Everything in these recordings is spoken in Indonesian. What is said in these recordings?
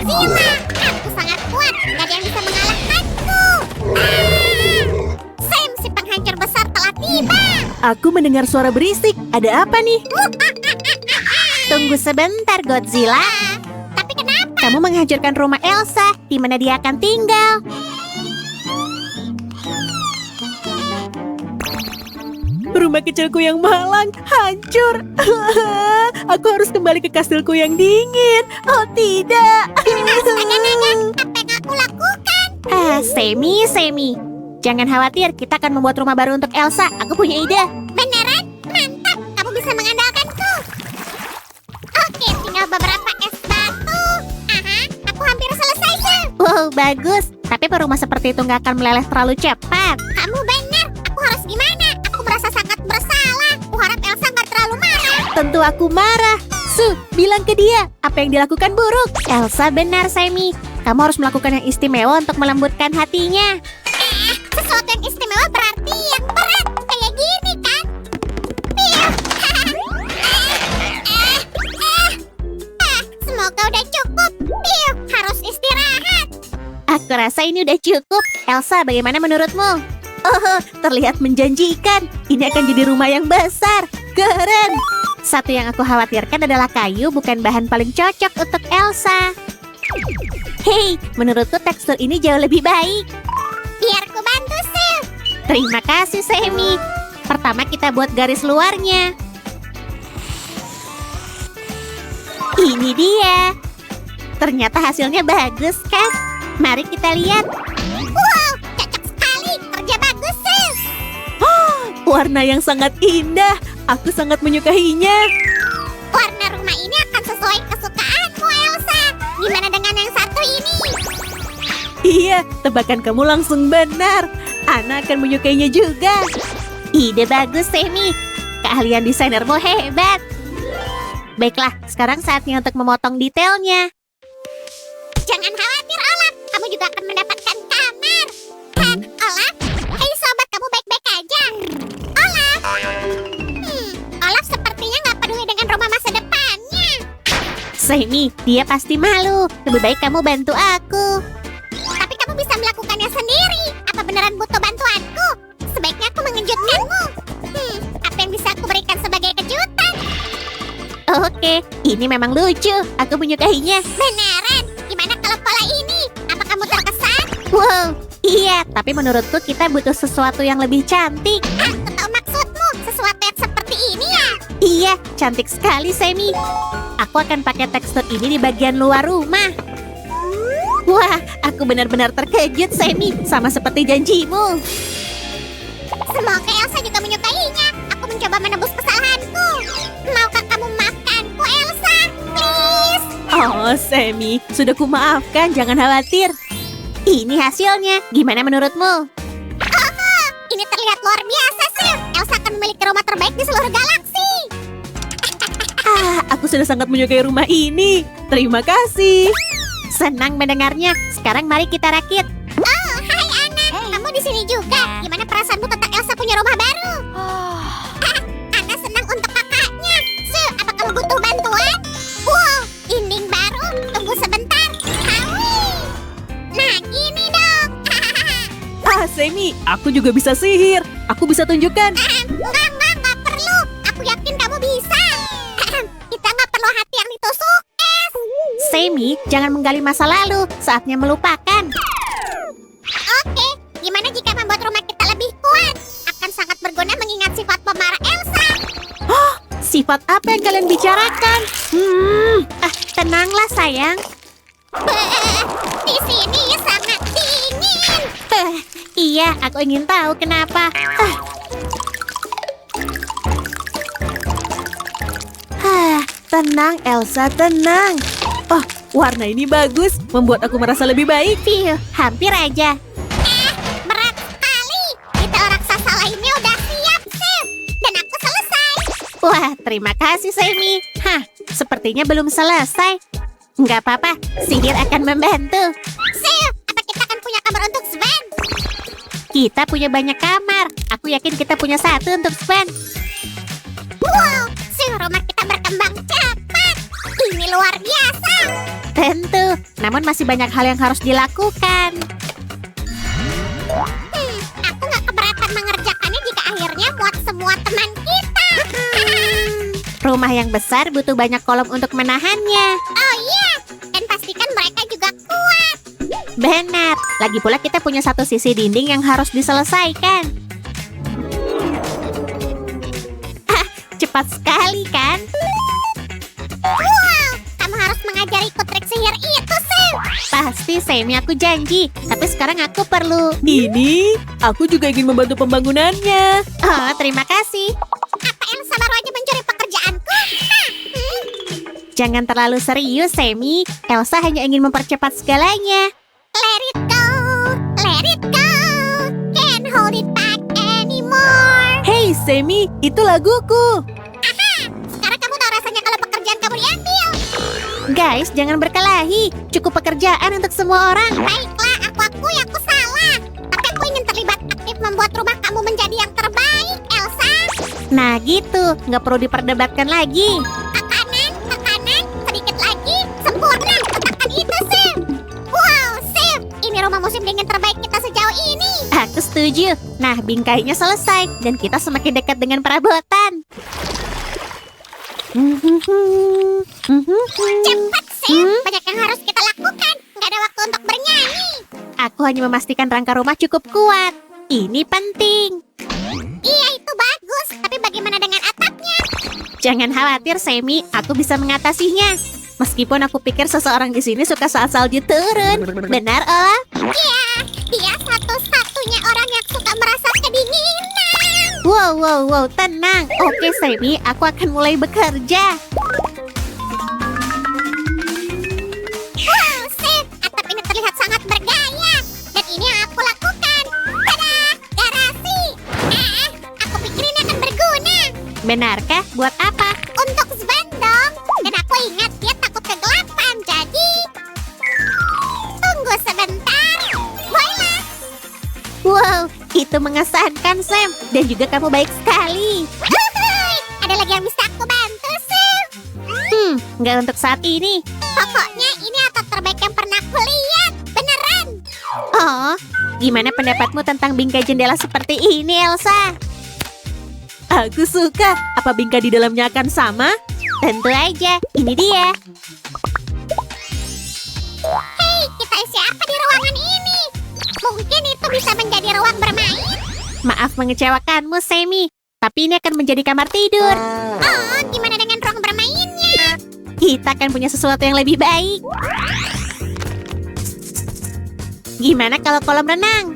Godzilla. Aku sangat kuat, gak ada yang bisa mengalahkanku. Sam, si penghancur besar telah tiba. Aku mendengar suara berisik. Ada apa nih? Tunggu sebentar, Godzilla. Tapi kenapa? Kamu menghancurkan rumah Elsa, di mana dia akan tinggal. Rumah kecilku yang malang hancur. Aku harus kembali ke kastilku yang dingin. Oh tidak. Astaga, apa yang aku lakukan? Semi. Jangan khawatir, kita akan membuat rumah baru untuk Elsa. Aku punya ide. Beneran? Mantap, kamu bisa mengandalkanku. Oke, tinggal beberapa es batu. Aha, aku hampir selesai, Sam. Wow, bagus. Tapi rumah seperti itu nggak akan meleleh terlalu cepat. Kamu benar. Aku harus gimana? Aku merasa sangat bersalah. Aku harap Elsa nggak terlalu marah. Tentu aku marah. Bilang ke dia apa yang dilakukan buruk. Elsa benar, Semi. Kamu harus melakukan yang istimewa untuk melembutkan hatinya. Sesuatu yang istimewa berarti yang berat. Kayak gini, kan? Piu. Semoga udah cukup. Piu, harus istirahat. Aku rasa ini udah cukup. Elsa, bagaimana menurutmu? Oh, terlihat menjanjikan. Ini akan jadi rumah yang besar. Keren. Satu yang aku khawatirkan adalah kayu bukan bahan paling cocok untuk Elsa. Hei, menurutku tekstur ini jauh lebih baik. Biar ku bantu, Sil. Terima kasih, Semi. Pertama kita buat garis luarnya. Ini dia. Ternyata hasilnya bagus, kan? Mari kita lihat. Wow, cocok sekali. Kerja bagus, Sil. Warna yang sangat indah. Aku sangat menyukainya. Warna rumah ini akan sesuai kesukaanmu, Elsa. Gimana dengan yang satu ini? Iya, tebakan kamu langsung benar. Ana akan menyukainya juga. Ide bagus, Semi. Keahlian desainermu hebat. Baiklah, sekarang saatnya untuk memotong detailnya. Jangan khawatir, Olaf. Kamu juga akan mendapatkan kamar. Hah, Olaf? Hei sobat, kamu baik-baik aja? Olaf? Olaf sepertinya nggak peduli dengan rumah masa depannya. Semi, dia pasti malu. Lebih baik kamu bantu aku. Tapi kamu bisa melakukannya sendiri. Apa beneran butuh bantuanku? Sebaiknya aku mengejutkanmu. Apa yang bisa aku berikan sebagai kejutan? Oke, ini memang lucu. Aku menyukainya. Beneran? Gimana kalau pola ini? Apa kamu terkesan? Wow, iya. Tapi menurutku kita butuh sesuatu yang lebih cantik. Aku tahu maksudmu. Sesuatu yang seperti ini ya? Iya, cantik sekali, Semi. Aku akan pakai tekstur ini di bagian luar rumah. Wah, aku benar-benar terkejut, Semi. Sama seperti janjimu. Semoga Elsa juga menyukainya. Aku mencoba menebus kesalahanku. Maukah kamu maafkanku, Elsa? Please. Oh, Semi, sudah kumaafkan. Jangan khawatir. Ini hasilnya. Gimana menurutmu? Ini terlihat luar biasa, sih. Elsa akan memiliki rumah terbaik di seluruh galaksi. Aku sudah sangat menyukai rumah ini. Terima kasih. Senang mendengarnya. Sekarang mari kita rakit. Oh, hai Ana. Kamu di sini juga. Gimana perasaanmu tentang Elsa punya rumah baru? Ana senang untuk kakaknya. Su, apa kamu butuh bantuan? Wow, dinding baru. Tunggu sebentar. Hawi. Nah, gini dong. Semi, aku juga bisa sihir. Aku bisa tunjukkan. Enggak perlu. Aku yakin kamu bisa. Kita nggak perlu hati yang ditusuk. Semi, jangan menggali masa lalu. Saatnya melupakan. Oke, gimana jika membuat rumah kita lebih kuat? Akan sangat berguna mengingat sifat pemarah Elsa. Sifat apa yang kalian bicarakan? Tenanglah, sayang. Di sini sangat dingin. Iya, aku ingin tahu kenapa. Tenang, Elsa, tenang. Oh, warna ini bagus. Membuat aku merasa lebih baik. Piu, hampir aja. Berat sekali. Detail raksasa lainnya udah siap, Sil. Dan aku selesai. Wah, terima kasih, Semi. Sepertinya belum selesai. Nggak apa-apa, sihir akan membantu. Sil, apa kita akan punya kamar untuk Sven? Kita punya banyak kamar. Aku yakin kita punya satu untuk Sven. Wow, Sil, rumah kita berkembang cepat. Ini luar biasa. membantu. Namun masih banyak hal yang harus dilakukan. Aku nggak keberatan mengerjakannya jika akhirnya muat semua teman kita. Rumah yang besar butuh banyak kolom untuk menahannya. Oh iya, dan pastikan mereka juga kuat. Benar. Lagi pula kita punya satu sisi dinding yang harus diselesaikan. Cepat sekali kan? Wow, kamu harus mengajariku trik sihir itu, Sam. Pasti, Sammy, aku janji. Tapi sekarang aku perlu... Ini, aku juga ingin membantu pembangunannya. Oh, terima kasih. Apa Elsa baru aja mencuri pekerjaanku? Jangan terlalu serius, Sammy. Elsa hanya ingin mempercepat segalanya. Let it go, let it go. Can't hold it back anymore. Hey, Sammy, itu laguku. Sekarang kamu tahu rasanya kalau pekerjaan kamu diambil. Guys, jangan berkelahi. Cukup pekerjaan untuk semua orang. Baiklah, aku akui aku salah. Tapi aku ingin terlibat aktif membuat rumah kamu menjadi yang terbaik, Elsa. Nah gitu, nggak perlu diperdebatkan lagi. Ke kanan, sedikit lagi. Sempurna, letakkan itu, Sam. Wow, Sam, ini rumah musim dingin terbaik kita sejauh ini. Aku setuju. Nah, bingkainya selesai dan kita semakin dekat dengan perabotan. Cepat, Sam. Banyak yang harus kita lakukan. Nggak ada waktu untuk bernyanyi. Aku hanya memastikan rangka rumah cukup kuat. Ini penting. Iya, itu bagus. Tapi bagaimana dengan atapnya? Jangan khawatir, Sammy. Aku bisa mengatasinya. Meskipun aku pikir seseorang di sini suka saat salju turun. Benar, Olaf? Iya, dia satu-satunya orang yang suka merasa kedinginan. Wow, tenang. Oke, Sammy, aku akan mulai bekerja. Wow, Sam, atap ini terlihat sangat bergaya. Dan ini yang aku lakukan. Tada, garasi. Aku pikir ini akan berguna. Benarkah? Buat apa? Untuk Sven dong. Dan aku ingat dia takut kegelapan, jadi... Tunggu sebentar. Voila. Wow, itu mengesankan, Sam. Dan juga kamu baik sekali. Uhuy, ada lagi yang bisa aku bantu, Sam. Nggak untuk saat ini. Pokoknya ini atap terbaik yang pernah aku lihat. Beneran. Oh, gimana pendapatmu tentang bingkai jendela seperti ini, Elsa? Aku suka. Apa bingkai di dalamnya akan sama? Tentu aja, ini dia. Hei, kita isi apa di ruangan ini? Mungkin itu bisa menjadi ruang bermain. Maaf mengecewakanmu, Sammy. Tapi ini akan menjadi kamar tidur. Oh, gimana dengan ruang bermainnya? Kita akan punya sesuatu yang lebih baik. Gimana kalau kolam renang?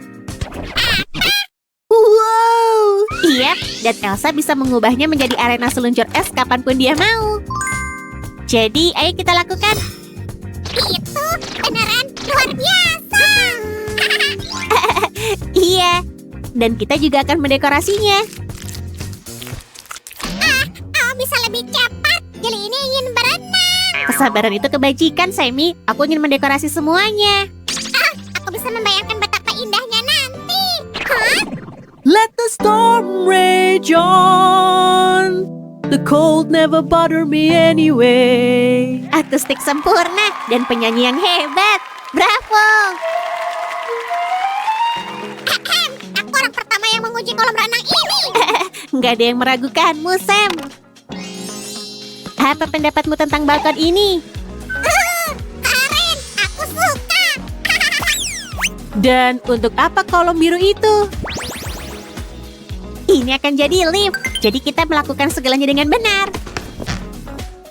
Wow. Iya, dan Elsa bisa mengubahnya menjadi arena seluncur es kapanpun dia mau. Jadi, ayo kita lakukan. Itu beneran luar biasa. Iya, dan kita juga akan mendekorasinya. Bisa lebih cepat. Jeli ini ingin berenang. Kesabaran itu kebajikan, Sammy. Aku ingin mendekorasi semuanya. Aku bisa membayangkan betapa indahnya nanti. Hah? Let the storm rage on. The cold never bother me anyway. Akustik sempurna dan penyanyi yang hebat. Bravo! Aku orang pertama yang menguji kolam renang ini. Nggak ada yang meragukanmu, Sam. Apa pendapatmu tentang balkon ini? Keren, aku suka. Dan untuk apa kolom biru itu? Ini akan jadi lift. Jadi kita melakukan segalanya dengan benar.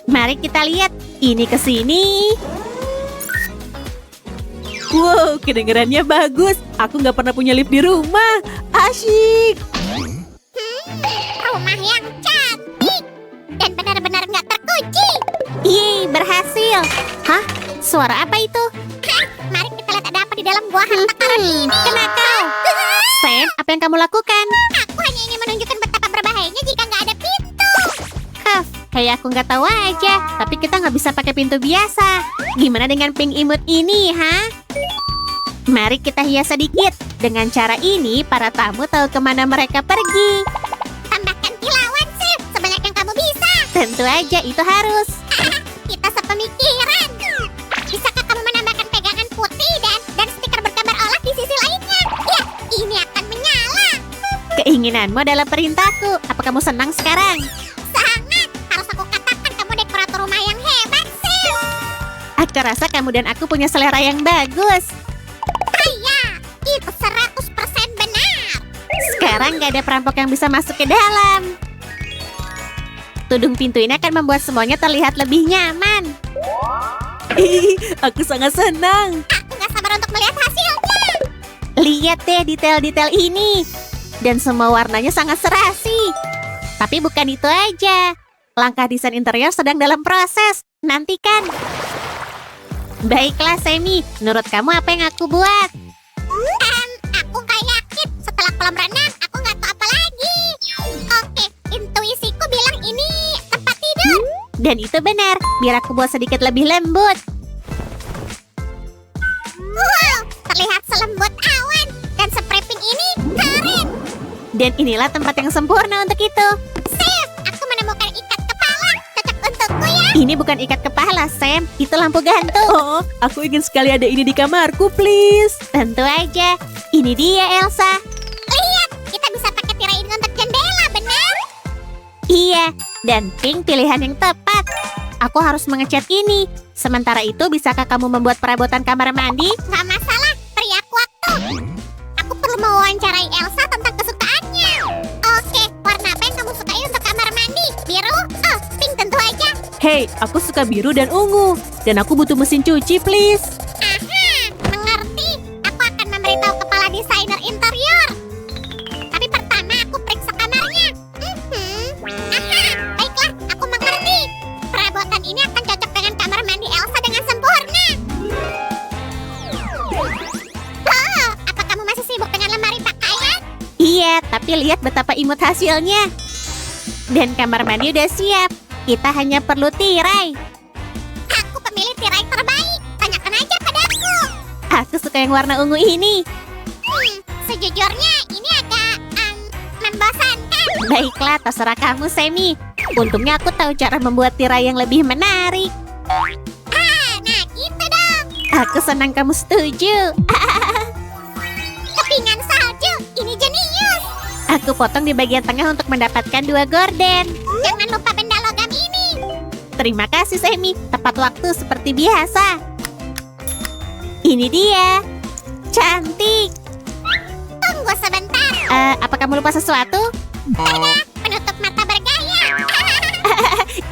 Mari kita lihat. Ini ke sini. Wow, kedengarannya bagus. Aku nggak pernah punya lift di rumah. Asyik. Rumah yang cantik dan benar-benar nggak terkunci. Yeay, berhasil. Hah? Suara apa itu? Mari kita lihat ada apa di dalam gua harta karun ini. Kena kau. Sam, apa yang kamu lakukan? Aku hanya ingin menunjukkan betapa berbahayanya jika nggak ada pintu. Kayak aku nggak tahu aja. Tapi kita nggak bisa pakai pintu biasa. Gimana dengan pink imut ini, ha? Mari kita hias sedikit. Dengan cara ini, para tamu tahu kemana mereka pergi. Tambahkan kilauan, Sif, sebanyak yang kamu bisa. Tentu aja itu harus. Kita sepemikiran. Bisakah Keinginanmu adalah perintahku. Apa kamu senang sekarang? Sangat. Harus aku katakan kamu dekorator rumah yang hebat, Sam. Aku rasa kamu dan aku punya selera yang bagus. Iya, itu 100% benar. Sekarang gak ada perampok yang bisa masuk ke dalam. Tudung pintu ini akan membuat semuanya terlihat lebih nyaman. Ih, aku sangat senang. Aku gak sabar untuk melihat hasilnya. Lihat deh detail-detail ini. Dan semua warnanya sangat serasi. Tapi bukan itu aja. Langkah desain interior sedang dalam proses. Nantikan. Baiklah, Semi. Menurut kamu apa yang aku buat? Aku gak yakin. Setelah kolam renang, aku gak tahu apa lagi. Oke, intuisiku bilang ini tempat tidur. Dan itu benar. Biar aku buat sedikit lebih lembut. Wow, terlihat selembut awan. Dan spray pink ini keren. Dan inilah tempat yang sempurna untuk itu. Sam, aku menemukan ikat kepala. Cocok untukku ya. Ini bukan ikat kepala, Sam. Itu lampu gantung. Oh, aku ingin sekali ada ini di kamarku, please. Tentu aja. Ini dia, Elsa. Lihat, kita bisa pakai tirai ini untuk jendela, benar? Iya, dan pink pilihan yang tepat. Aku harus mengecat ini. Sementara itu, bisakah kamu membuat perabotan kamar mandi? Gak masalah, beri aku waktu. Aku perlu mewawancarai Elsa tentang kesukaannya. Oke, warna apa yang kamu sukai untuk kamar mandi? Biru? Oh, pink tentu aja. Hey, aku suka biru dan ungu. Dan aku butuh mesin cuci, please. Aha, mengerti. Aku akan memberitahu kepala desainer interior. Tapi pertama aku periksa kamarnya. Aha, baiklah, aku mengerti. Perabotan ini akan cocok dengan kamar mandi Elsa dengan sempurna. Oh, apa kamu masih sibuk dengan lemari pakaian? Iya, tapi lihat betapa imut hasilnya. Dan kamar mandi udah siap. Kita hanya perlu tirai. Aku pemilih tirai terbaik. Tanyakan aja padaku. Aku suka yang warna ungu ini. Sejujurnya ini agak membosankan. Baiklah, terserah kamu, Semi. Untungnya aku tahu cara membuat tirai yang lebih menarik. Nah gitu dong. Aku senang kamu setuju. Kepingan salju, ini jenius. Aku potong di bagian tengah untuk mendapatkan 2 gorden. Jangan lupa benda logam ini. Terima kasih, Semi. Tepat waktu seperti biasa. Ini dia. Cantik. Tunggu sebentar. Apa kamu lupa sesuatu? Tada, penutup mata bergaya.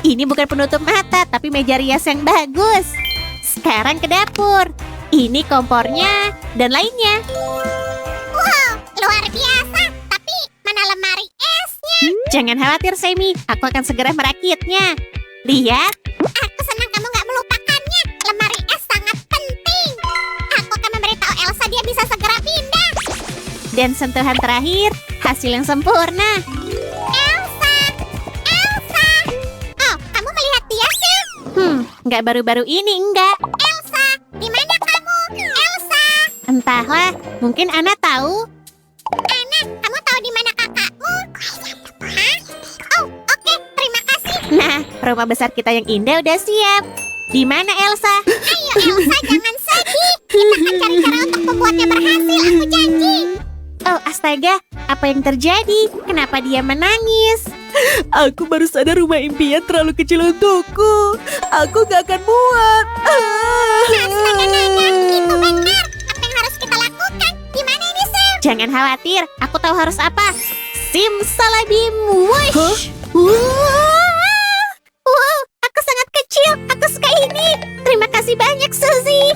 Ini bukan penutup mata, tapi meja rias yang bagus. Sekarang ke dapur. Ini kompornya dan lainnya. Wow, luar biasa. Tapi mana lemari esnya? Jangan khawatir, Semi. Aku akan segera merakitnya. Lihat. Aku senang kamu nggak melupakannya. Lemari es sangat penting. Aku akan memberitahu Elsa dia bisa segera pindah. Dan sentuhan terakhir, hasil yang sempurna. Elsa, Elsa. Oh, kamu melihat dia sih? Nggak baru-baru ini, enggak. Elsa, di mana kamu? Elsa. Entahlah, mungkin Ana tahu. Ana, kamu tahu di mana kakakmu? Hah? Oh, oke, terima kasih. Nah, rumah besar kita yang indah udah siap. Di mana Elsa? Ayo Elsa, jangan sedih. Kita akan cari cara untuk membuatnya berhasil, aku janji. Oh, astaga. Apa yang terjadi? Kenapa dia menangis? Aku baru sadar rumah impian terlalu kecil untukku. Aku gak akan muat. Astaga, Nana, itu benar. Apa yang harus kita lakukan? Di mana ini, Sam? Jangan khawatir, aku tahu harus apa. Simsalabim, wush! Hah? Wow, aku sangat kecil. Aku suka ini. Terima kasih banyak, Suzy.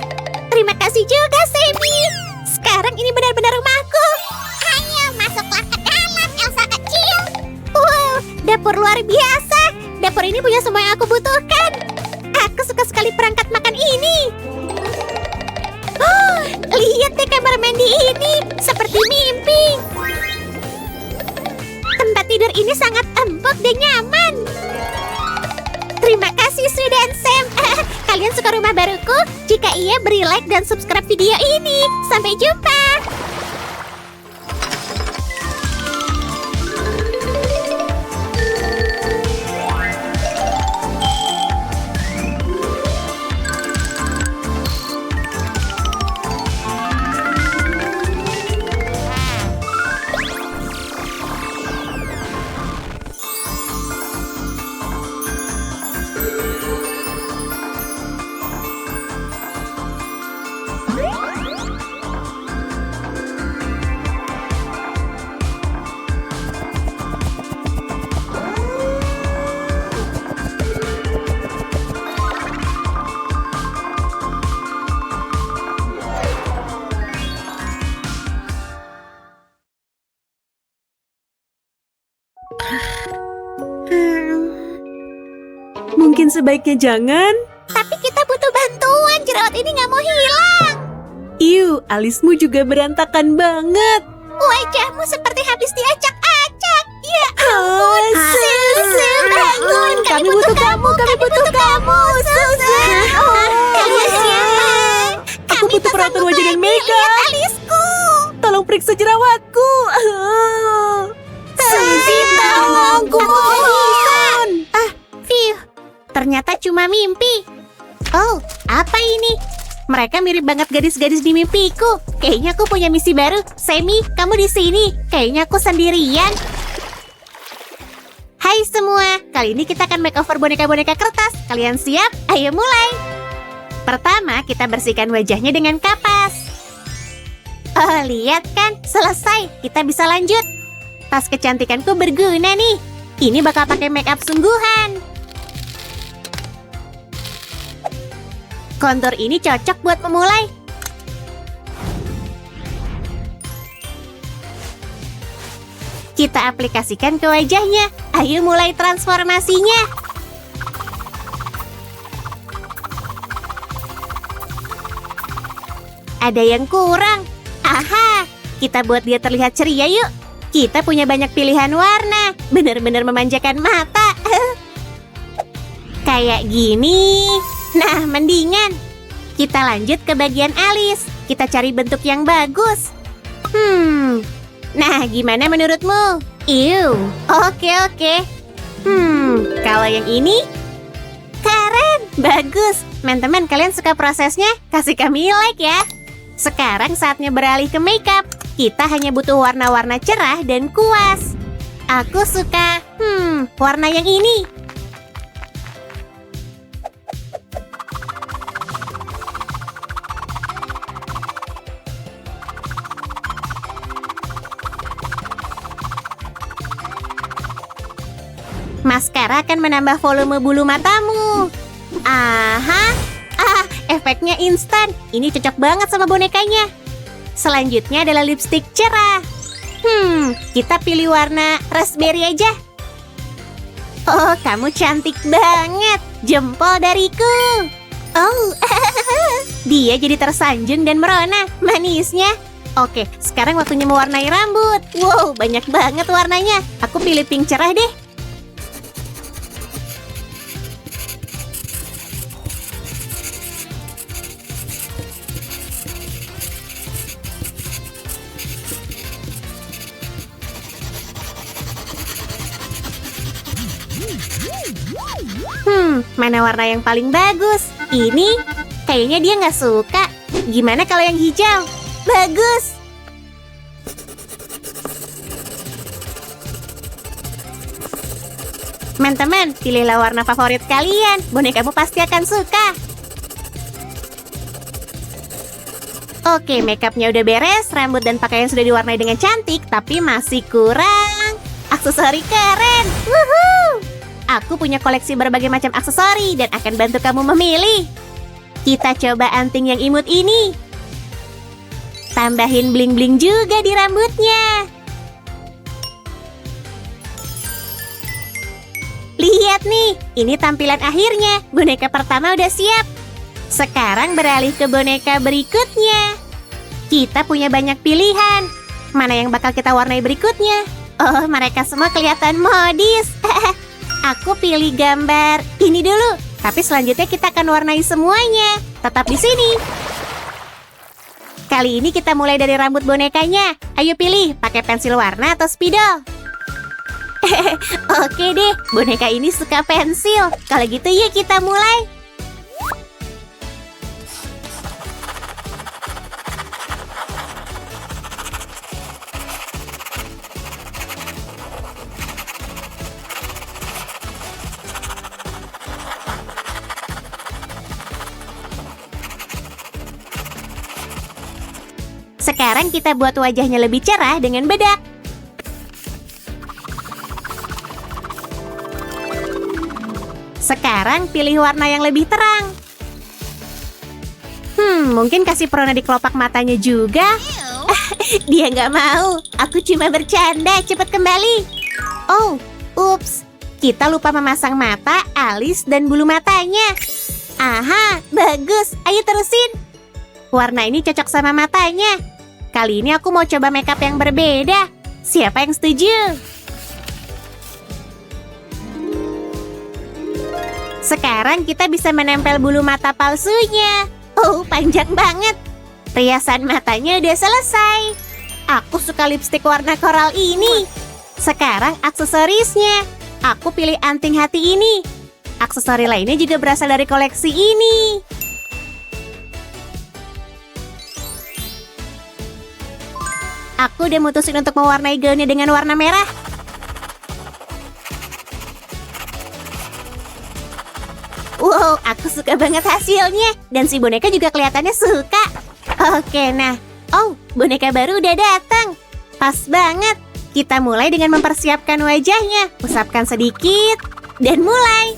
Terima kasih juga, Semi. Sekarang ini benar-benar rumahku. Ayo, masuklah ke dalam, Elsa kecil. Wow, dapur luar biasa. Dapur ini punya semua yang aku butuhkan. Aku suka sekali perangkat makan ini. Oh, lihat deh kamar mandi ini. Seperti mimpi. Tempat tidur ini sangat empuk dan nyaman. Terima kasih, Sue dan Sam. Kalian suka rumah baruku? Jika iya, beri like dan subscribe video ini. Sampai jumpa. Mungkin sebaiknya jangan. Tapi kita butuh bantuan, jerawat ini nggak mau hilang. Iu, alismu juga berantakan banget. Wajahmu seperti habis diacak-acak. Ya ampun, Sil, bangun. Kami butuh kamu, kami butuh kamu. Kalian siapa? Aku butuh perawatan wajah dan makeup. Lihat alisku. Tolong periksa jerawatku. Suzy, tolong, aku mohon. Fiu, ternyata cuma mimpi. Oh, apa ini? Mereka mirip banget gadis-gadis di mimpiku. Kayaknya aku punya misi baru. Semi, kamu di sini. Kayaknya aku sendirian. Hai semua, kali ini kita akan makeover boneka-boneka kertas. Kalian siap? Ayo mulai. Pertama, kita bersihkan wajahnya dengan kapas. Oh, lihat kan? Selesai. Kita bisa lanjut. Tas kecantikanku berguna nih. Ini bakal pakai make up sungguhan. Kontur ini cocok buat memulai. Kita aplikasikan ke wajahnya. Ayo mulai transformasinya. Ada yang kurang. Aha, kita buat dia terlihat ceria yuk. Kita punya banyak pilihan warna. Benar-benar memanjakan mata. Kayak gini. Nah, mendingan. Kita lanjut ke bagian alis. Kita cari bentuk yang bagus. Nah, gimana menurutmu? Oke. Kalau yang ini? Keren, bagus. Teman-teman, kalian suka prosesnya? Kasih kami like ya. Sekarang saatnya beralih ke makeup. Kita hanya butuh warna-warna cerah dan kuas. Aku suka, warna yang ini. Maskara akan menambah volume bulu matamu. Efeknya instan. Ini cocok banget sama bonekanya. Selanjutnya adalah lipstik cerah. Kita pilih warna raspberry aja. Oh, kamu cantik banget. Jempol dariku. Oh, dia jadi tersanjung dan merona. Manisnya. Oke, sekarang waktunya mewarnai rambut. Wow, banyak banget warnanya. Aku pilih pink cerah deh. Mana warna yang paling bagus? Ini? Kayaknya dia nggak suka. Gimana kalau yang hijau? Bagus! Teman-teman, pilihlah warna favorit kalian. Bonekamu pasti akan suka. Oke, makeupnya udah beres. Rambut dan pakaian sudah diwarnai dengan cantik. Tapi masih kurang aksesori keren. Woohoo! Aku punya koleksi berbagai macam aksesori dan akan bantu kamu memilih. Kita coba anting yang imut ini. Tambahin bling-bling juga di rambutnya. Lihat nih, ini tampilan akhirnya. Boneka pertama udah siap. Sekarang beralih ke boneka berikutnya. Kita punya banyak pilihan. Mana yang bakal kita warnai berikutnya? Oh, mereka semua kelihatan modis. Aku pilih gambar ini dulu. Tapi selanjutnya kita akan warnai semuanya. Tetap di sini. Kali ini kita mulai dari rambut bonekanya. Ayo pilih, pakai pensil warna atau spidol. Oke deh, boneka ini suka pensil. Kalau gitu yuk kita mulai. Sekarang kita buat wajahnya lebih cerah dengan bedak. Sekarang pilih warna yang lebih terang. Mungkin kasih perona di kelopak matanya juga. Dia nggak mau. Aku cuma bercanda. Cepat kembali. Oh, ups. Kita lupa memasang mata, alis, dan bulu matanya. Aha, bagus. Ayo terusin. Warna ini cocok sama matanya. Kali ini aku mau coba makeup yang berbeda. Siapa yang setuju? Sekarang kita bisa menempel bulu mata palsunya. Oh, panjang banget. Riasan matanya udah selesai. Aku suka lipstik warna koral ini. Sekarang aksesorisnya. Aku pilih anting hati ini. Aksesori lainnya juga berasal dari koleksi ini. Aku udah mutusin untuk mewarnai gaunnya dengan warna merah. Wow, aku suka banget hasilnya. Dan si boneka juga kelihatannya suka. Oke, nah. Oh, boneka baru udah datang. Pas banget. Kita mulai dengan mempersiapkan wajahnya. Usapkan sedikit. Dan mulai.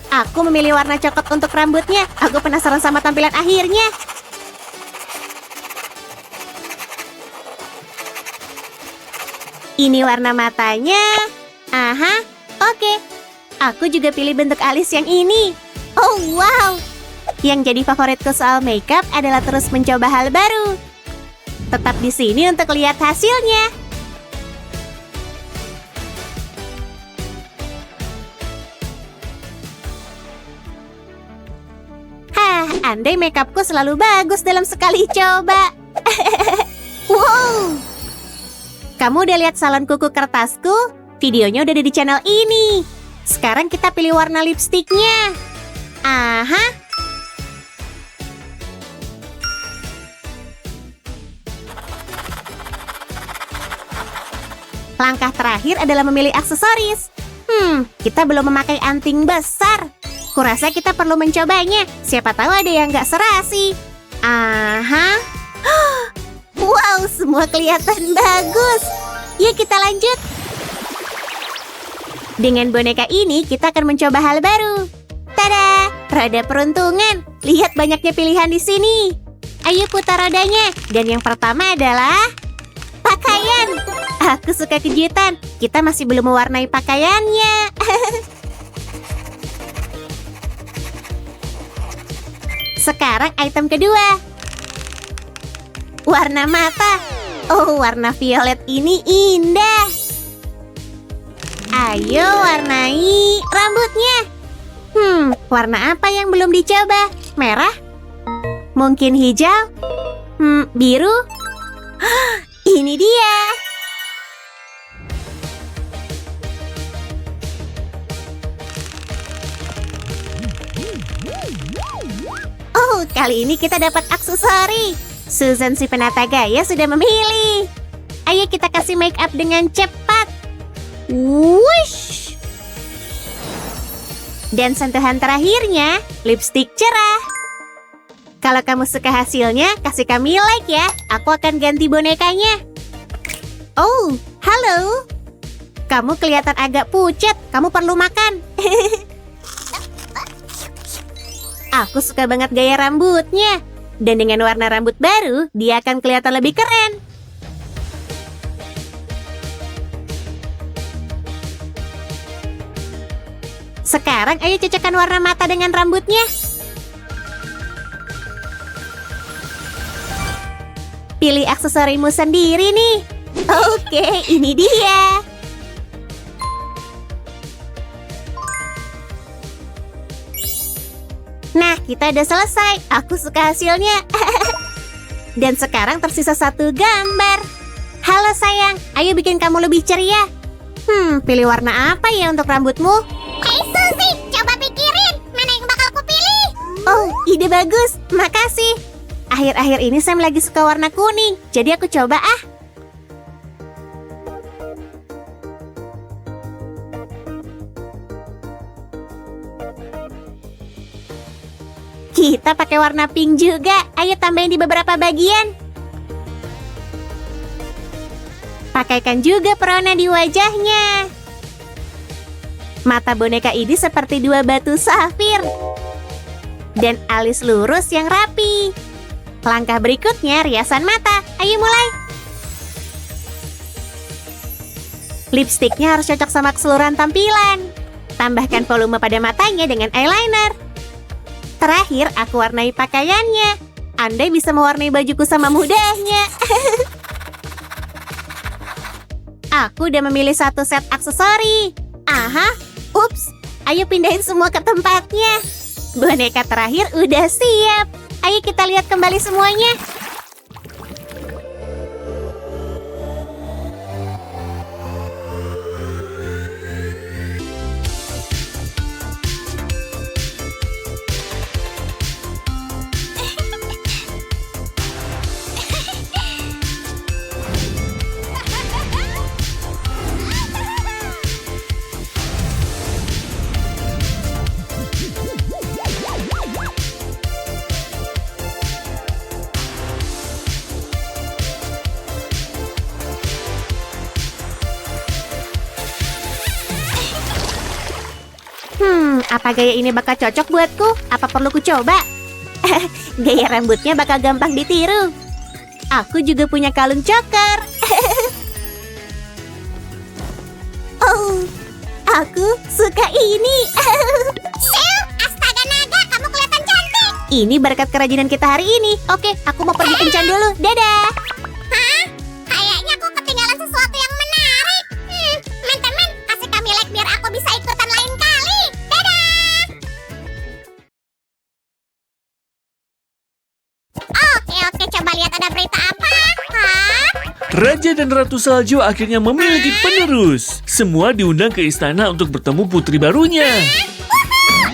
Aku memilih warna coklat untuk rambutnya. Aku penasaran sama tampilan akhirnya. Ini warna matanya. Aha, oke. Aku juga pilih bentuk alis yang ini. Oh, wow. Yang jadi favoritku soal makeup adalah terus mencoba hal baru. Tetap di sini untuk lihat hasilnya. Andai makeupku selalu bagus dalam sekali coba. Wow. Kamu udah lihat salon kuku kertasku? Videonya udah ada di channel ini. Sekarang kita pilih warna lipstiknya. Aha. Langkah terakhir adalah memilih aksesoris. Kita belum memakai anting besar. Kurasa kita perlu mencobanya. Siapa tahu ada yang nggak serasi. Aha. Wow, semua kelihatan bagus. Yuk kita lanjut. Dengan boneka ini kita akan mencoba hal baru. Tada, roda peruntungan. Lihat banyaknya pilihan di sini. Ayo putar rodanya. Dan yang pertama adalah pakaian. Aku suka kejutan. Kita masih belum mewarnai pakaiannya. Sekarang item kedua. Warna mata. Oh, warna violet ini indah. Ayo warnai rambutnya. Warna apa yang belum dicoba? Merah? Mungkin hijau? Biru? Ini dia. Oh, kali ini kita dapat aksesori. Susan si penata gaya sudah memilih. Ayo kita kasih make up dengan cepat. Wush. Dan sentuhan terakhirnya, lipstik cerah. Kalau kamu suka hasilnya, kasih kami like ya. Aku akan ganti bonekanya. Oh, halo. Kamu kelihatan agak pucat. Kamu perlu makan. Aku suka banget gaya rambutnya. Dan dengan warna rambut baru, dia akan kelihatan lebih keren. Sekarang ayo cocokkan warna mata dengan rambutnya. Pilih aksesorimu sendiri nih. Oke, ini dia. Nah, kita udah selesai. Aku suka hasilnya. Dan sekarang tersisa satu gambar. Halo sayang, ayo bikin kamu lebih ceria. Pilih warna apa ya untuk rambutmu? Hei Suzy, coba pikirin. Mana yang bakal aku pilih? Oh, ide bagus. Makasih. Akhir-akhir ini Sam lagi suka warna kuning. Jadi aku coba ah. Kita pakai warna pink juga. Ayo tambahin di beberapa bagian. Pakaikan juga pewarna di wajahnya. Mata boneka ini seperti dua batu safir. Dan alis lurus yang rapi. Langkah berikutnya riasan mata. Ayo mulai. Lipstiknya harus cocok sama keseluruhan tampilan. Tambahkan volume pada matanya dengan eyeliner. Terakhir, aku warnai pakaiannya. Anda bisa mewarnai bajuku sama mudahnya. Aku udah memilih satu set aksesori. Aha, ups. Ayo pindahin semua ke tempatnya. Boneka terakhir udah siap. Ayo kita lihat kembali semuanya. Apa gaya ini bakal cocok buatku? Apa perlu ku coba? Gaya rambutnya bakal gampang ditiru. Aku juga punya kalung choker. Oh, aku suka ini. Astaga naga, kamu kelihatan cantik. Ini berkat kerajinan kita hari ini. Oke, aku mau pergi kencan dulu. Dadah. Hah? Kayaknya aku ketinggalan sesuatu yang menarik. Teman-teman, kasih kami like biar aku bisa ikutan lain kali. Dadah. Oke, coba lihat ada berita apa. Hah? Raja dan Ratu Salju akhirnya memiliki penerus. Semua diundang ke istana untuk bertemu putri barunya.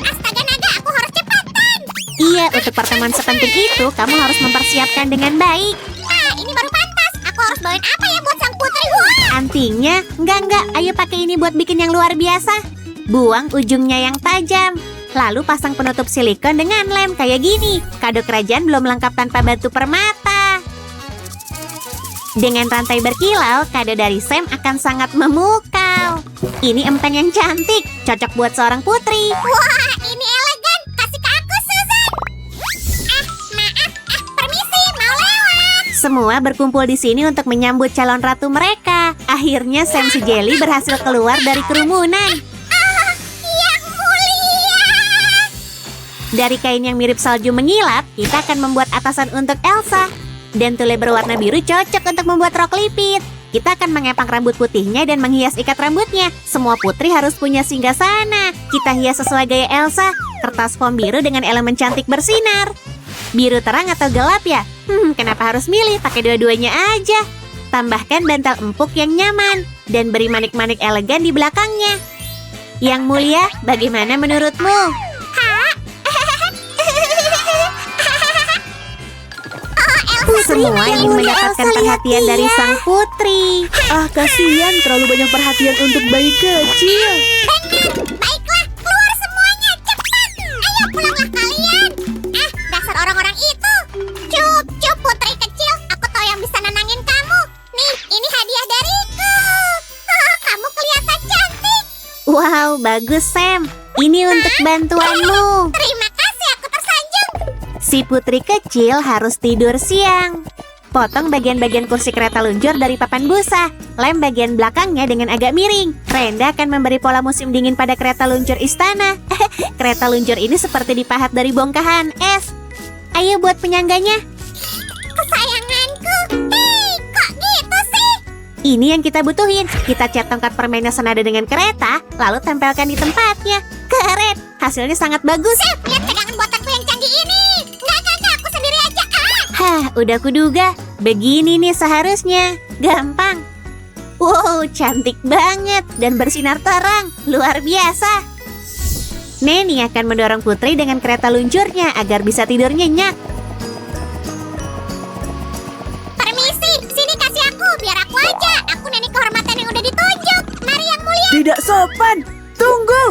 Astaga naga, aku harus cepatan. Iya, untuk pertemuan sepenting itu, kamu harus mempersiapkan dengan baik. Ini baru pantas. Aku harus bawain apa ya buat sang putri? Wah. Antingnya? Enggak. Ayo pakai ini buat bikin yang luar biasa. Buang ujungnya yang tajam. Lalu pasang penutup silikon dengan lem kayak gini. Kado kerajaan belum lengkap tanpa batu permata. Dengan rantai berkilau, kado dari Sam akan sangat memukau. Ini empen yang cantik, cocok buat seorang putri. Wah, ini elegan. Kasih ke aku, Susan. Maaf. Permisi, mau lewat. Semua berkumpul di sini untuk menyambut calon ratu mereka. Akhirnya Sam si Jelly berhasil keluar dari kerumunan. Yang mulia. Dari kain yang mirip salju mengilap, kita akan membuat atasan untuk Elsa. Dan tule berwarna biru cocok untuk membuat rok lipit. Kita akan mengepang rambut putihnya dan menghias ikat rambutnya. Semua putri harus punya singgasana. Kita hias sesuai gaya Elsa. Kertas foam biru dengan elemen cantik bersinar. Biru terang atau gelap ya? Kenapa harus milih? Pakai dua-duanya aja. Tambahkan bantal empuk yang nyaman. Dan beri manik-manik elegan di belakangnya. Yang mulia, bagaimana menurutmu? Semua ingin mendapatkan perhatian dari sang putri. Kasihan terlalu banyak perhatian untuk bayi kecil. Baiklah, keluar semuanya, cepat. Ayo pulanglah kalian. Dasar orang-orang itu. Cup, putri kecil. Aku tahu yang bisa nenangin kamu. Nih, ini hadiah dariku. Kamu kelihatan cantik. Wow, bagus Sam. Ini untuk bantuanmu. Terima kasih, aku tersanjung. Si putri kecil harus tidur siang. Potong bagian-bagian kursi kereta luncur dari papan busa. Lem bagian belakangnya dengan agak miring. Renda akan memberi pola musim dingin pada kereta luncur istana. Kereta luncur ini seperti dipahat dari bongkahan es. Ayo buat penyangganya. Kesayanganku. Hei, kok gitu sih? Ini yang kita butuhin. Kita cat tongkat permennya senada dengan kereta, lalu tempelkan di tempatnya. Keren, hasilnya sangat bagus. Lihat pegangan buatanku yang canggih ini. Enggak, aku sendiri aja. Udah kuduga. Begini nih seharusnya. Gampang. Wow, cantik banget dan bersinar terang. Luar biasa. Neni akan mendorong putri dengan kereta luncurnya agar bisa tidur nyenyak. Permisi, sini kasih aku, biar aku aja. Aku nenek kehormatan yang udah ditunjuk. Mari yang mulia. Tidak sopan. Tunggu.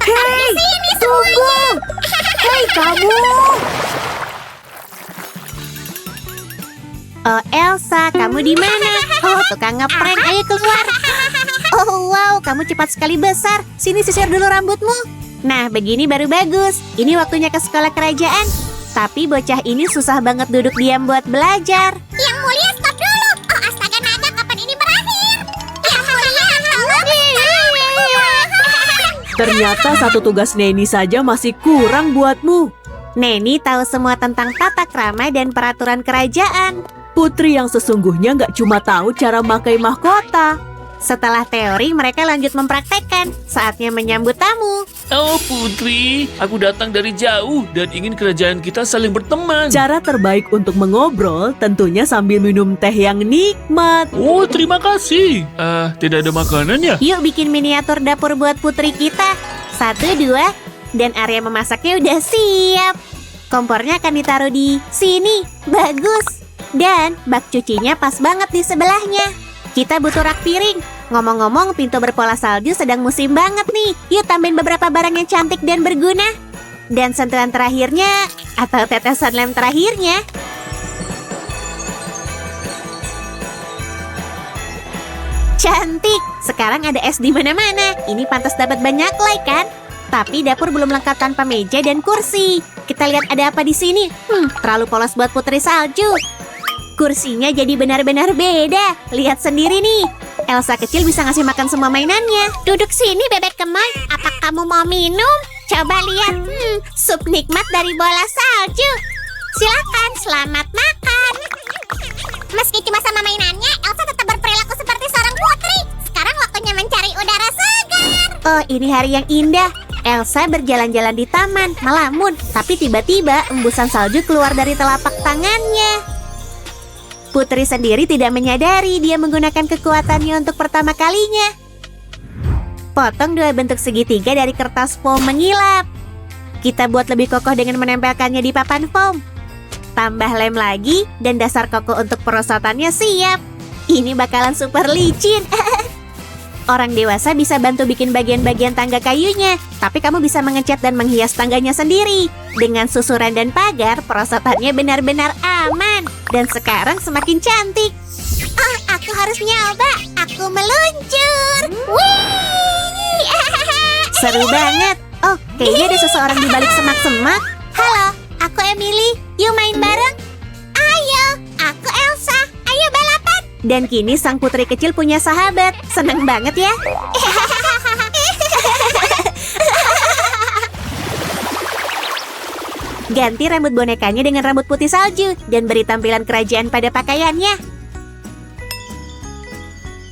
Hei, Di sini tunggu. Hei kamu. Oh Elsa, kamu di mana? Oh, tukang ngeprank, ayo keluar. Oh wow, kamu cepat sekali besar. Sini sisir dulu rambutmu. Nah, begini baru bagus. Ini waktunya ke sekolah kerajaan. Tapi bocah ini susah banget duduk diam buat belajar. Yang mulia, stop dulu. Oh, astaga naga, kapan ini berakhir? Yang mulia, Ternyata satu tugas Neni saja masih kurang buatmu. Neni tahu semua tentang tata krama dan peraturan kerajaan. Putri yang sesungguhnya nggak cuma tahu cara memakai mahkota. Setelah teori, mereka lanjut mempraktekkan. Saatnya menyambut tamu. Oh putri, aku datang dari jauh dan ingin kerajaan kita saling berteman. Cara terbaik untuk mengobrol tentunya sambil minum teh yang nikmat. Oh terima kasih. Tidak ada makanan ya? Yuk bikin miniatur dapur buat putri kita. 1, 2, dan area memasaknya udah siap. Kompornya akan ditaruh di sini. Bagus. Dan bak cucinya pas banget di sebelahnya. Kita butuh rak piring. Ngomong-ngomong, pintu berpola salju sedang musim banget nih. Yuk tambahin beberapa barang yang cantik dan berguna. Dan sentuhan terakhirnya, atau tetesan lem terakhirnya. Cantik. Sekarang ada es di mana-mana. Ini pantas dapat banyak like kan? Tapi dapur belum lengkap tanpa meja dan kursi. Kita lihat ada apa di sini. Terlalu polos buat putri salju. Kursinya jadi benar-benar beda. Lihat sendiri nih. Elsa kecil bisa ngasih makan semua mainannya. Duduk sini, bebek gemoy. Apa kamu mau minum? Coba lihat. Sup nikmat dari bola salju. Silakan, selamat makan. Meski cuma sama mainannya, Elsa tetap berperilaku seperti seorang putri. Sekarang waktunya mencari udara segar. Oh, ini hari yang indah. Elsa berjalan-jalan di taman, melamun. Tapi tiba-tiba embusan salju keluar dari telapak tangannya. Putri sendiri tidak menyadari dia menggunakan kekuatannya untuk pertama kalinya. Potong 2 bentuk segitiga dari kertas foam mengilap. Kita buat lebih kokoh dengan menempelkannya di papan foam. Tambah lem lagi dan dasar kokoh untuk perosotannya siap. Ini bakalan super licin. Orang dewasa bisa bantu bikin bagian-bagian tangga kayunya, tapi kamu bisa mengecat dan menghias tangganya sendiri. Dengan susuran dan pagar, perosotannya benar-benar aman. Dan sekarang semakin cantik. Oh, aku harus nyoba. Aku meluncur. Wih! Seru banget. Oh, kayaknya ada seseorang di balik semak-semak. Halo, aku Emily. Yuk main bareng. Ayo, aku Elsa. Ayo balapan. Dan kini sang putri kecil punya sahabat. Seneng banget ya. Ganti rambut bonekanya dengan rambut putih salju dan beri tampilan kerajaan pada pakaiannya.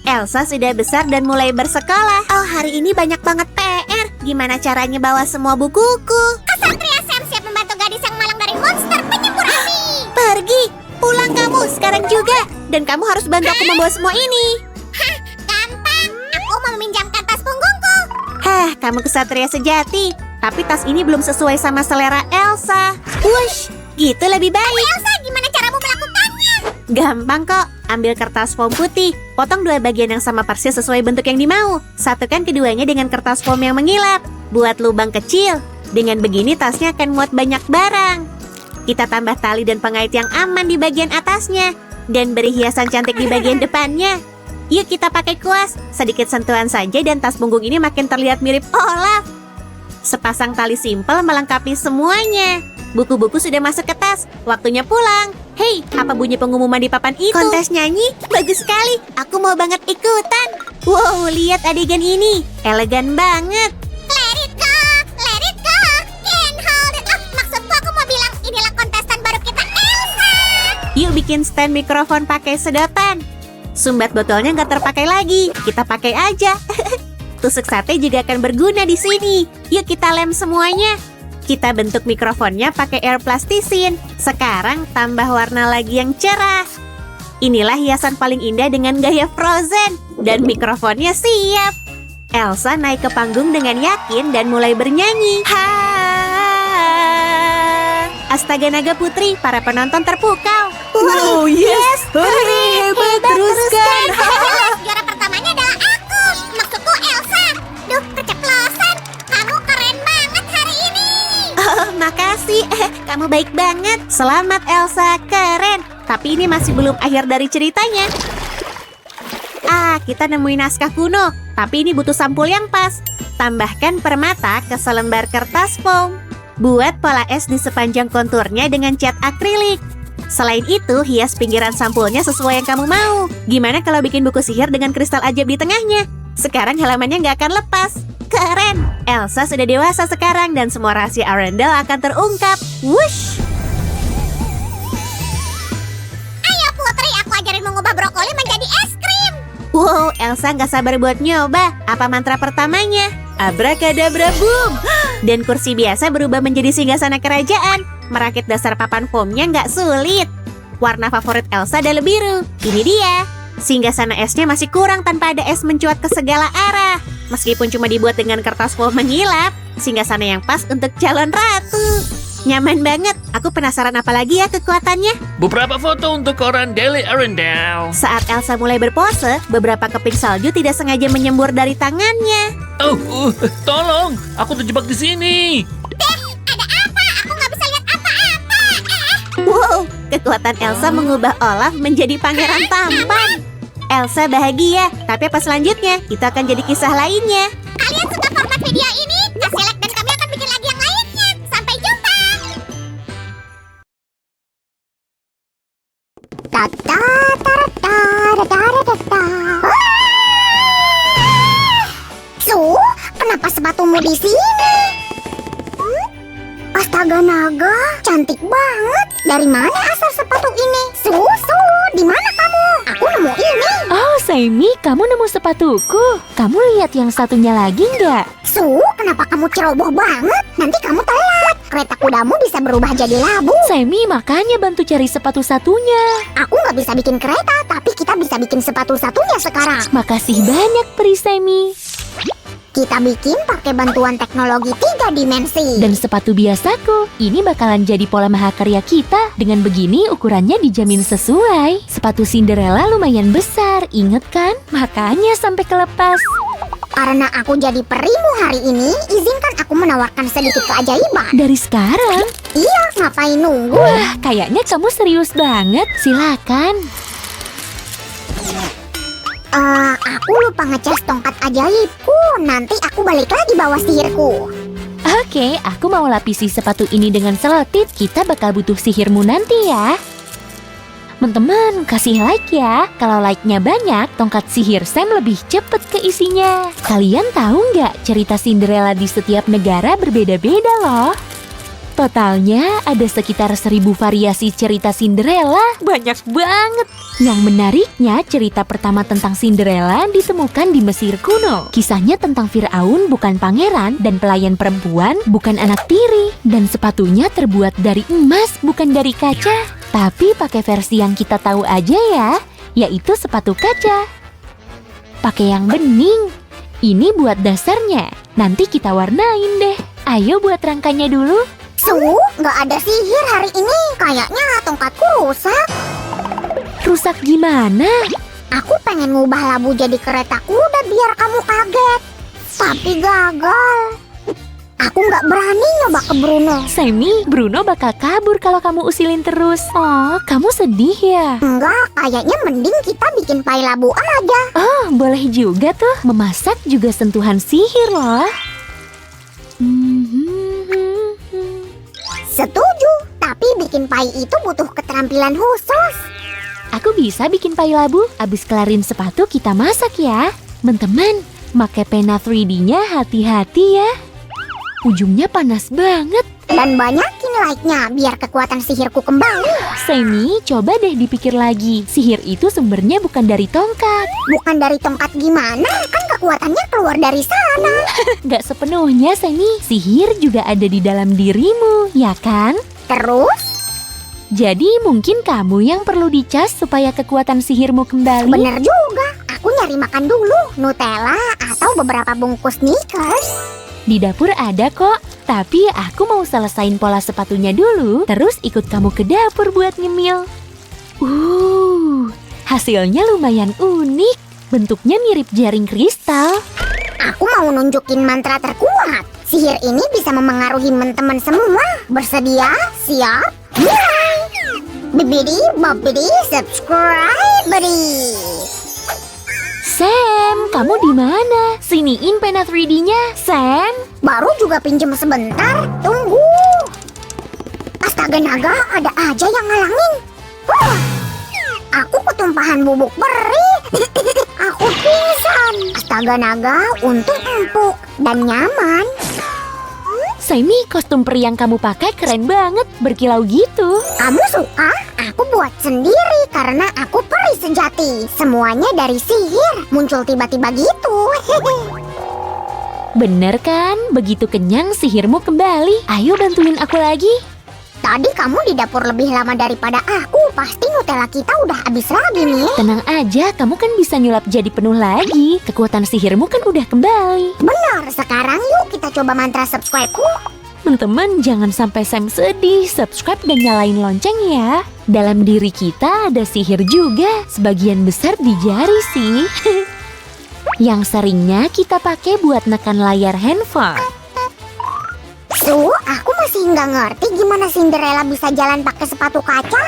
Elsa sudah besar dan mulai bersekolah. Oh, hari ini banyak banget PR. Gimana caranya bawa semua bukuku? Kesatria Sam siap membantu gadis yang malang dari monster penyembur api. Pergi, pulang kamu sekarang juga. Dan kamu harus bantu aku membawa semua ini. Hah, gampang. Aku mau meminjamkan tas punggungku. Hah, kamu kesatria sejati. Tapi tas ini belum sesuai sama selera Elsa. Wush, gitu lebih baik. Elsa, gimana caramu melakukannya? Gampang kok. Ambil kertas foam putih. Potong 2 bagian yang sama persis sesuai bentuk yang dimau. Satukan keduanya dengan kertas foam yang mengilap. Buat lubang kecil. Dengan begini tasnya akan muat banyak barang. Kita tambah tali dan pengait yang aman di bagian atasnya. Dan beri hiasan cantik di bagian depannya. Yuk kita pakai kuas. Sedikit sentuhan saja dan tas punggung ini makin terlihat mirip Olaf. Sepasang tali simpel melengkapi semuanya. Buku-buku sudah masuk ke tas. Waktunya pulang. Hei, apa bunyi pengumuman di papan itu? Kontes nyanyi? Bagus sekali. Aku mau banget ikutan. Wow, lihat adegan ini. Elegan banget. Let it go, let it go. Can't hold it. Oh, maksudku aku mau bilang inilah kontestan baru kita, Elsa. Yuk bikin stand mikrofon pakai sedotan. Sumbat botolnya nggak terpakai lagi. Kita pakai aja. Tusuk sate juga akan berguna di sini. Yuk kita lem semuanya. Kita bentuk mikrofonnya pakai air plastisin. Sekarang tambah warna lagi yang cerah. Inilah hiasan paling indah dengan gaya Frozen. Dan mikrofonnya siap. Elsa naik ke panggung dengan yakin dan mulai bernyanyi. Ha! Astaga naga putri, para penonton terpukau. Oh yes, hebat, teruskan. Juara pertamanya adalah aku. Maksudku Elsa. Duh, keceplosan. Kamu keren banget hari ini. Oh, makasih. Kamu baik banget. Selamat Elsa, keren. Tapi ini masih belum akhir dari ceritanya. Kita nemuin naskah kuno. Tapi ini butuh sampul yang pas. Tambahkan permata ke selembar kertas foam. Buat pola es di sepanjang konturnya dengan cat akrilik. Selain itu, hias pinggiran sampulnya sesuai yang kamu mau. Gimana kalau bikin buku sihir dengan kristal ajaib di tengahnya? Sekarang halamannya nggak akan lepas. Keren! Elsa sudah dewasa sekarang dan semua rahasia Arendelle akan terungkap. Wush! Ayo Putri, aku ajarin mengubah brokoli menjadi es krim. Wow, Elsa nggak sabar buat nyoba. Apa mantra pertamanya? Abrakadabra boom! Dan kursi biasa berubah menjadi singgasana kerajaan. Merakit dasar papan foamnya nggak sulit. Warna favorit Elsa adalah biru. Ini dia. Singgasana esnya masih kurang tanpa ada es mencuat ke segala arah. Meskipun cuma dibuat dengan kertas foam mengilap, singgasana yang pas untuk calon ratu. Nyaman banget. Aku penasaran apa lagi ya kekuatannya. Beberapa foto untuk koran Daily Arendelle. Saat Elsa mulai berpose, beberapa keping salju tidak sengaja menyembur dari tangannya. Oh, tolong, aku terjebak di sini. Ada apa? Aku nggak bisa lihat apa-apa. Wow, kekuatan Elsa mengubah Olaf menjadi pangeran tampan. Elsa bahagia, tapi apa selanjutnya? Itu akan jadi kisah lainnya. Kalian suka format video ini? Kasih like dan kami akan bikin lagi yang lainnya. Sampai jumpa. Su, kenapa sepatumu di sini? Astaga naga, cantik banget. Dari mana asal sepatu ini? Su, di mana kamu? Aku nemu ini. Oh, Saimi, kamu nemu sepatuku. Kamu lihat yang satunya lagi nggak? Su, kenapa kamu ceroboh banget? Nanti kamu telat. Kereta kudamu bisa berubah jadi labu. Saimi, makanya bantu cari sepatu satunya. Aku nggak bisa bikin kereta, tapi kita bisa bikin sepatu satunya sekarang. Makasih banyak, Peri Saimi. Kita bikin pakai bantuan teknologi 3 dimensi. Dan sepatu biasaku, ini bakalan jadi pola mahakarya kita. Dengan begini ukurannya dijamin sesuai. Sepatu Cinderella lumayan besar, inget kan? Makanya sampai kelepas. Karena aku jadi perimu hari ini, izinkan aku menawarkan sedikit keajaiban. Dari sekarang? Iya, ngapain nunggu? Wah, kayaknya kamu serius banget. Silakan. Aku lupa ngecas tongkat ajaibku. Nanti aku balik lagi bawa sihirku. Oke, aku mau lapisi sepatu ini dengan selotip. Kita bakal butuh sihirmu nanti ya. Teman-teman, kasih like ya. Kalau like-nya banyak, tongkat sihir Sam lebih cepet keisinya. Kalian tahu nggak cerita Cinderella di setiap negara berbeda-beda loh. Totalnya ada sekitar 1000 variasi cerita Cinderella. Banyak banget. Yang menariknya, cerita pertama tentang Cinderella ditemukan di Mesir kuno. Kisahnya tentang Firaun bukan pangeran dan pelayan perempuan bukan anak tiri. Dan sepatunya terbuat dari emas bukan dari kaca. Tapi pakai versi yang kita tahu aja ya, yaitu sepatu kaca. Pakai yang bening. Ini buat dasarnya. Nanti kita warnain deh. Ayo buat rangkanya dulu. Su, nggak ada sihir hari ini. Kayaknya tongkatku rusak. Rusak gimana? Aku pengen ngubah labu jadi kereta kuda biar kamu kaget. Tapi gagal. Aku nggak berani nyoba ke Bruno. Sammy, Bruno bakal kabur kalau kamu usilin terus. Oh, kamu sedih ya? Enggak, kayaknya mending kita bikin pai labu aja. Oh, boleh juga tuh. Memasak juga sentuhan sihir loh. Setuju, tapi bikin pai itu butuh keterampilan khusus. Aku bisa bikin pai labu. Abis kelarin sepatu kita masak ya. Teman-teman, pakai pena 3D-nya hati-hati ya. Ujungnya panas banget. Dan banyakin like-nya biar kekuatan sihirku kembali. Sammy, coba deh dipikir lagi. Sihir itu sumbernya bukan dari tongkat. Bukan dari tongkat gimana? Kan kekuatannya keluar dari sana. Gak sepenuhnya, Sammy. Sihir juga ada di dalam dirimu, ya kan? Terus? Jadi mungkin kamu yang perlu dicas supaya kekuatan sihirmu kembali. Bener juga. Aku nyari makan dulu. Nutella atau beberapa bungkus Snickers. Di dapur ada kok. Tapi aku mau selesain pola sepatunya dulu. Terus ikut kamu ke dapur buat nyemil. Hasilnya lumayan unik. Bentuknya mirip jaring kristal. Aku mau nunjukin mantra terkuat. Sihir ini bisa memengaruhi teman-teman semua. Bersedia? Siap? Mulai! Bibidi, bobidi, subscribe, buddy. Sam, kamu di mana? Siniin pena 3D-nya, Sam. Baru juga pinjem sebentar. Tunggu. Astaga naga, ada aja yang ngalangin. Aku ketumpahan bubuk peri. Aku pingsan. Astaga naga, untung empuk dan nyaman. Sammy, kostum peri yang kamu pakai keren banget, berkilau gitu. Kamu suka? Aku buat sendiri karena aku peri sejati. Semuanya dari sihir, muncul tiba-tiba gitu. Bener kan? Begitu kenyang sihirmu kembali. Ayo bantuin aku lagi. Tadi kamu di dapur lebih lama daripada aku. Pasti Nutella kita udah habis lagi nih. Tenang aja, kamu kan bisa nyulap jadi penuh lagi. Kekuatan sihirmu kan udah kembali. Benar, sekarang yuk kita coba mantra subscribe-ku. Teman-teman, jangan sampai Sam sedih. Subscribe dan nyalain lonceng ya. Dalam diri kita ada sihir juga. Sebagian besar di jari sih. Yang seringnya kita pakai buat nekan layar handphone. Aku masih nggak ngerti gimana Cinderella bisa jalan pakai sepatu kaca.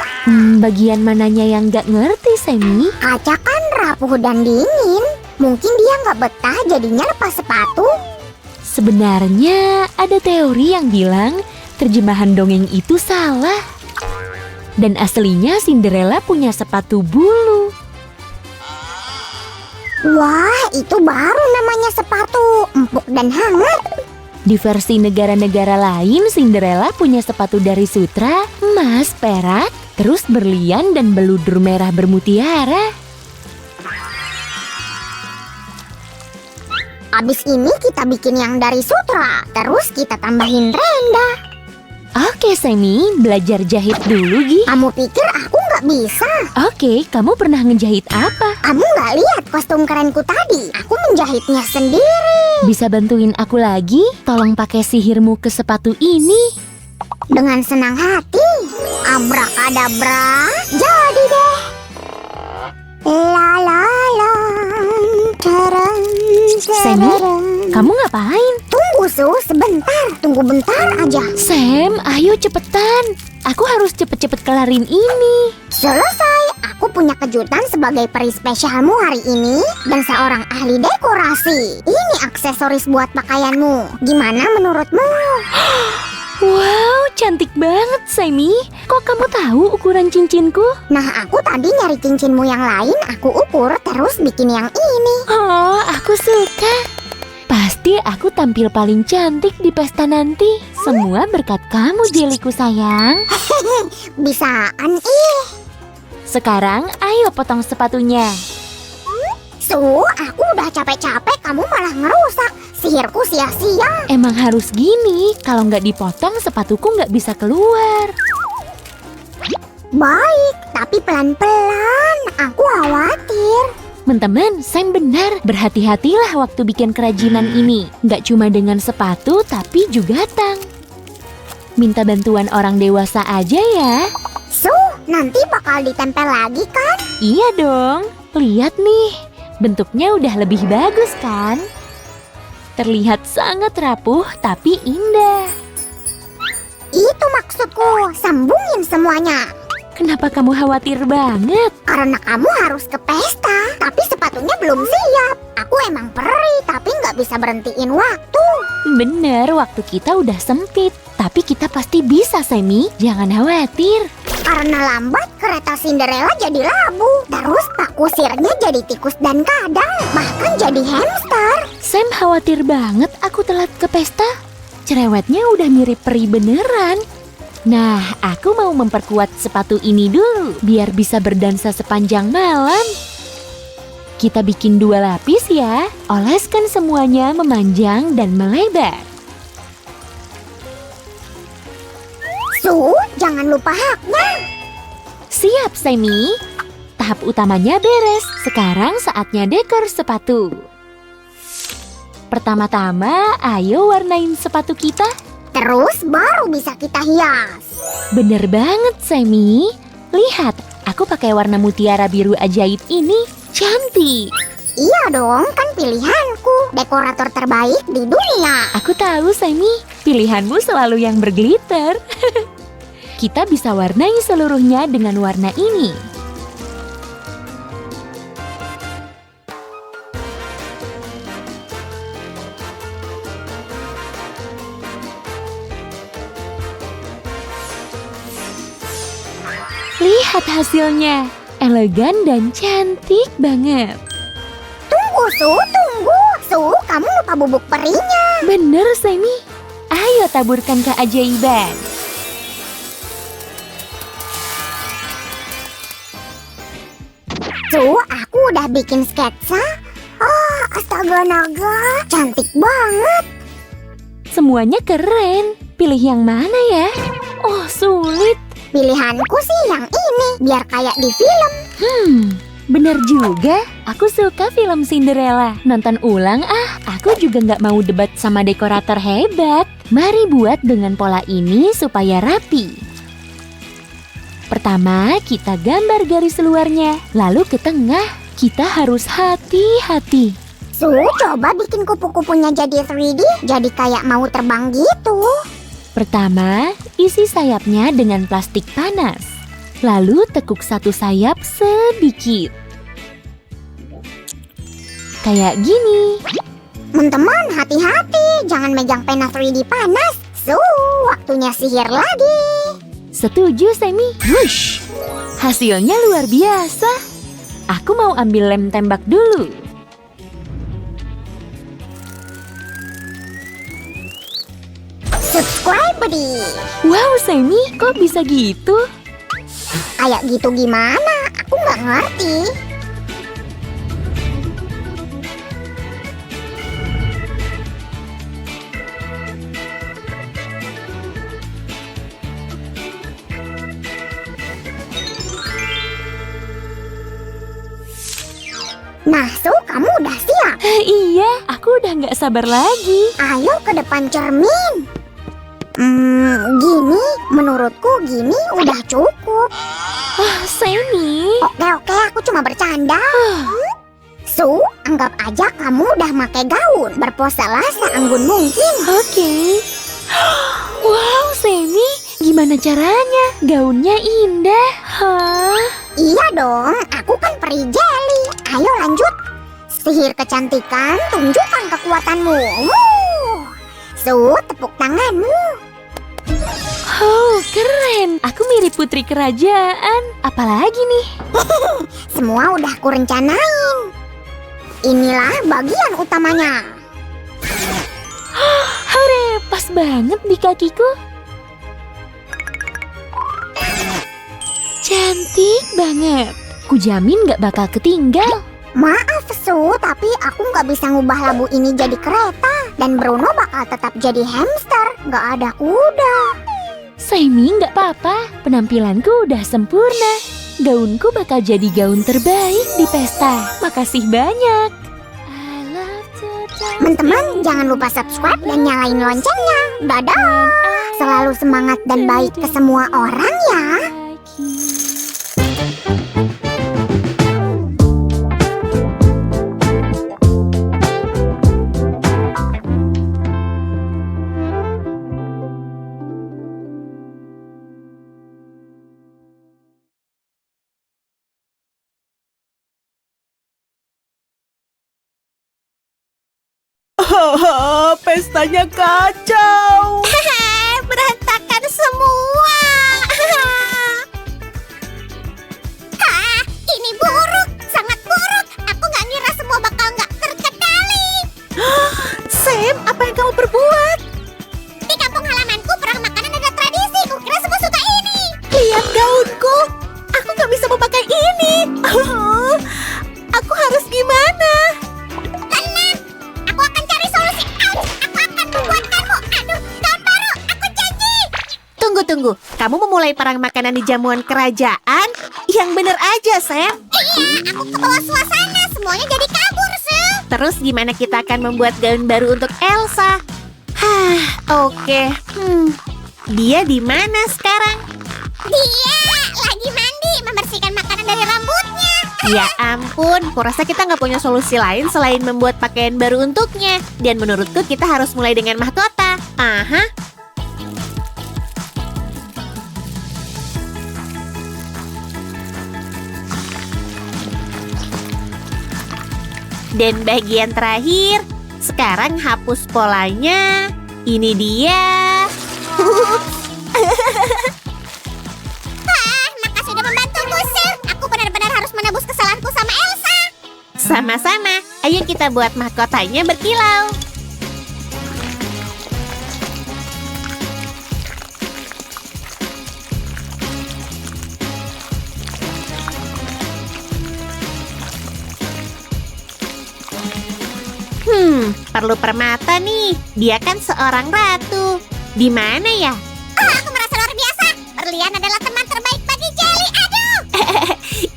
Bagian mananya yang nggak ngerti, Sammy? Kaca kan rapuh dan dingin. Mungkin dia nggak betah jadinya lepas sepatu. Sebenarnya ada teori yang bilang terjemahan dongeng itu salah. Dan aslinya Cinderella punya sepatu bulu. Wah, itu baru namanya sepatu, empuk dan hangat. Di versi negara-negara lain, Cinderella punya sepatu dari sutra, emas, perak, terus berlian dan beludur merah bermutiara. Abis ini kita bikin yang dari sutra, terus kita tambahin renda. Oke, Sammy, belajar jahit dulu, Gi. Kamu pikir aku nggak bisa? Oke, kamu pernah ngejahit apa? Kamu nggak lihat kostum kerenku tadi? Aku menjahitnya sendiri. Bisa bantuin aku lagi? Tolong pakai sihirmu ke sepatu ini. Dengan senang hati. Abrakadabra, jadi deh. La la la. Tarang, Sammy, kamu ngapain? Tunggu Su, sebentar. Tunggu bentar aja. Sam, ayo cepetan. Aku harus cepet-cepet kelarin ini. Selesai. Aku punya kejutan sebagai peri spesialmu hari ini dan seorang ahli dekorasi. Ini aksesoris buat pakaianmu. Gimana menurutmu? Wow, cantik banget, Sammy. Kok kamu tahu ukuran cincinku? Nah, aku tadi nyari cincinmu yang lain, aku ukur terus bikin yang ini. Oh, aku suka. Pasti aku tampil paling cantik di pesta nanti. Semua berkat kamu, Jeliku sayang. Bisaan ih. Sekarang ayo potong sepatunya. Su, aku udah capek-capek, kamu malah ngerusak. Sihirku sia-sia. Emang harus gini, kalau nggak dipotong sepatuku nggak bisa keluar. Baik, tapi pelan-pelan. Aku khawatir. Teman-teman, Sam benar. Berhati-hatilah waktu bikin kerajinan ini. Nggak cuma dengan sepatu, tapi juga tang. Minta bantuan orang dewasa aja ya. Su, nanti bakal ditempel lagi kan? Iya dong. Lihat nih, bentuknya udah lebih bagus kan? Terlihat sangat rapuh tapi indah. Itu maksudku, sambungin semuanya. Kenapa kamu khawatir banget? Karena kamu harus ke pesta, tapi sepatunya belum siap. Aku emang peri, tapi nggak bisa berhentiin waktu. Bener, waktu kita udah sempit. Tapi kita pasti bisa, Sammy. Jangan khawatir. Karena lambat, kereta Cinderella jadi labu. Terus pak kusirnya jadi tikus dan kadal. Bahkan jadi hamster. Sam khawatir banget aku telat ke pesta. Cerewetnya udah mirip peri beneran. Nah, aku mau memperkuat sepatu ini dulu, biar bisa berdansa sepanjang malam. Kita bikin 2 lapis ya. Oleskan semuanya memanjang dan melebar. Su, jangan lupa haknya. Siap, Sammy. Tahap utamanya beres. Sekarang saatnya dekor sepatu. Pertama-tama, ayo warnain sepatu kita. Terus baru bisa kita hias. Bener banget, Sammy. Lihat, aku pakai warna mutiara biru ajaib ini. Cantik. Iya dong, kan pilihanku. Dekorator terbaik di dunia. Aku tahu, Sammy. Pilihanmu selalu yang berglitter. Kita bisa warnai seluruhnya dengan warna ini. hasilnya. Elegan dan cantik banget. Tunggu, Su, tunggu. Su, kamu lupa bubuk perinya. Bener, Semi. Ayo taburkan keajaiban. Su, aku udah bikin sketsa. Oh, astaga naga, cantik banget. Semuanya keren. Pilih yang mana ya? Oh, sulit. Pilihanku sih yang ini, biar kayak di film. Bener juga. Aku suka film Cinderella. Nonton ulang ah. Aku juga nggak mau debat sama dekorator hebat. Mari buat dengan pola ini supaya rapi. Pertama, kita gambar garis luarnya. Lalu ke tengah, kita harus hati-hati. Su, coba bikin kupu-kupunya jadi 3D, jadi kayak mau terbang gitu. Pertama, isi sayapnya dengan plastik panas. Lalu tekuk satu sayap sedikit. Kayak gini. Teman-teman, hati-hati, jangan megang pena 3D panas. Su, waktunya sihir lagi. Setuju, Semi. Wush! Hasilnya luar biasa. Aku mau ambil lem tembak dulu. Subscribe, buddy. Wow, Semi, kok bisa gitu? Kayak gitu gimana? Aku nggak ngerti. Nah, Su, kamu udah siap? Iya, aku udah nggak sabar lagi. Ayo ke depan cermin. Gini, menurutku gini udah cukup. Semi. Oke, aku cuma bercanda. Su, anggap aja kamu udah pakai gaun. Berposalah seanggun mungkin. Oke. Wow, Semi, gimana caranya? Gaunnya indah. Hah? Iya dong, aku kan peri jelly. Ayo lanjut. Sihir kecantikan, tunjukkan kekuatanmu. Su, tepuk tanganmu. Oh, keren. Aku mirip putri kerajaan. Apalagi nih? Semua udah aku rencanain. Inilah bagian utamanya. Hore, pas banget di kakiku. Cantik banget. Kujamin gak bakal ketinggal. Maaf Su, tapi aku nggak bisa ngubah labu ini jadi kereta. Dan Bruno bakal tetap jadi hamster, nggak ada kuda. Semi gak apa-apa, penampilanku udah sempurna. Gaunku bakal jadi gaun terbaik di pesta. Makasih banyak. Teman-teman, jangan lupa subscribe dan nyalain loncengnya. Dadah! Selalu semangat dan baik ke semua orang ya. Pestanya kacau. Berantakan semua. Ini buruk, sangat buruk. Aku nggak ngira semua bakal nggak terkendali. Sam, apa yang kamu perbuat? Di kampung halamanku perang makanan ada tradisi. Kukira semua suka ini. Lihat gaunku. Aku nggak bisa memakai ini. Aku harus gimana? Tenang, aku akan cari solusi. Aku akan membuatkanmu. Aduh, gaun baru. Aku janji. Tunggu. Kamu memulai perang makanan di jamuan kerajaan? Yang bener aja, Sam. Iya, aku ke bawah suasana. Semuanya jadi kabur, Su. Terus gimana kita akan membuat gaun baru untuk Elsa? Oke. Dia di mana sekarang? Dia lagi mandi, membersihkan makanan dari rambutnya. Ya ampun, kurasa kita nggak punya solusi lain selain membuat pakaian baru untuknya. Dan menurutku kita harus mulai dengan mahkota. Aha. Dan bagian terakhir, sekarang hapus polanya. Ini dia. Makasih sudah membantuku, Sama-sama, ayo kita buat mahkotanya berkilau. Perlu permata nih. Dia kan seorang ratu. Di mana ya? Oh, aku merasa luar biasa. Berlian adalah teman terbaik bagi Jelly. Aduh.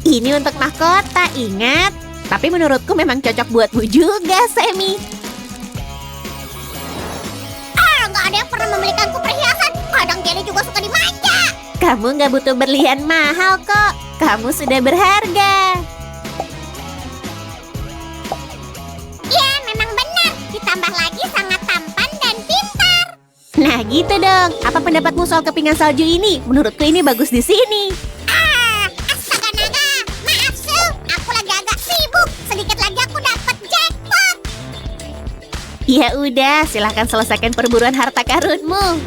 Ini untuk mahkota, ingat. Tapi menurutku memang cocok buatmu juga, Sammy. Nggak ada yang pernah membelikanku perhiasan. Kadang Jelly juga suka dimanja. Kamu nggak butuh berlian mahal kok. Kamu sudah berharga. Ya, memang benar. Ditambah lagi sangat tampan dan pintar. Nah gitu dong. Apa pendapatmu soal kepingan salju ini? Menurutku ini bagus di sini. Astaga naga. Maaf, Sue. Aku lagi agak sibuk. Sedikit lagi aku dapat jackpot. Ya udah, silahkan selesaikan perburuan harta karunmu.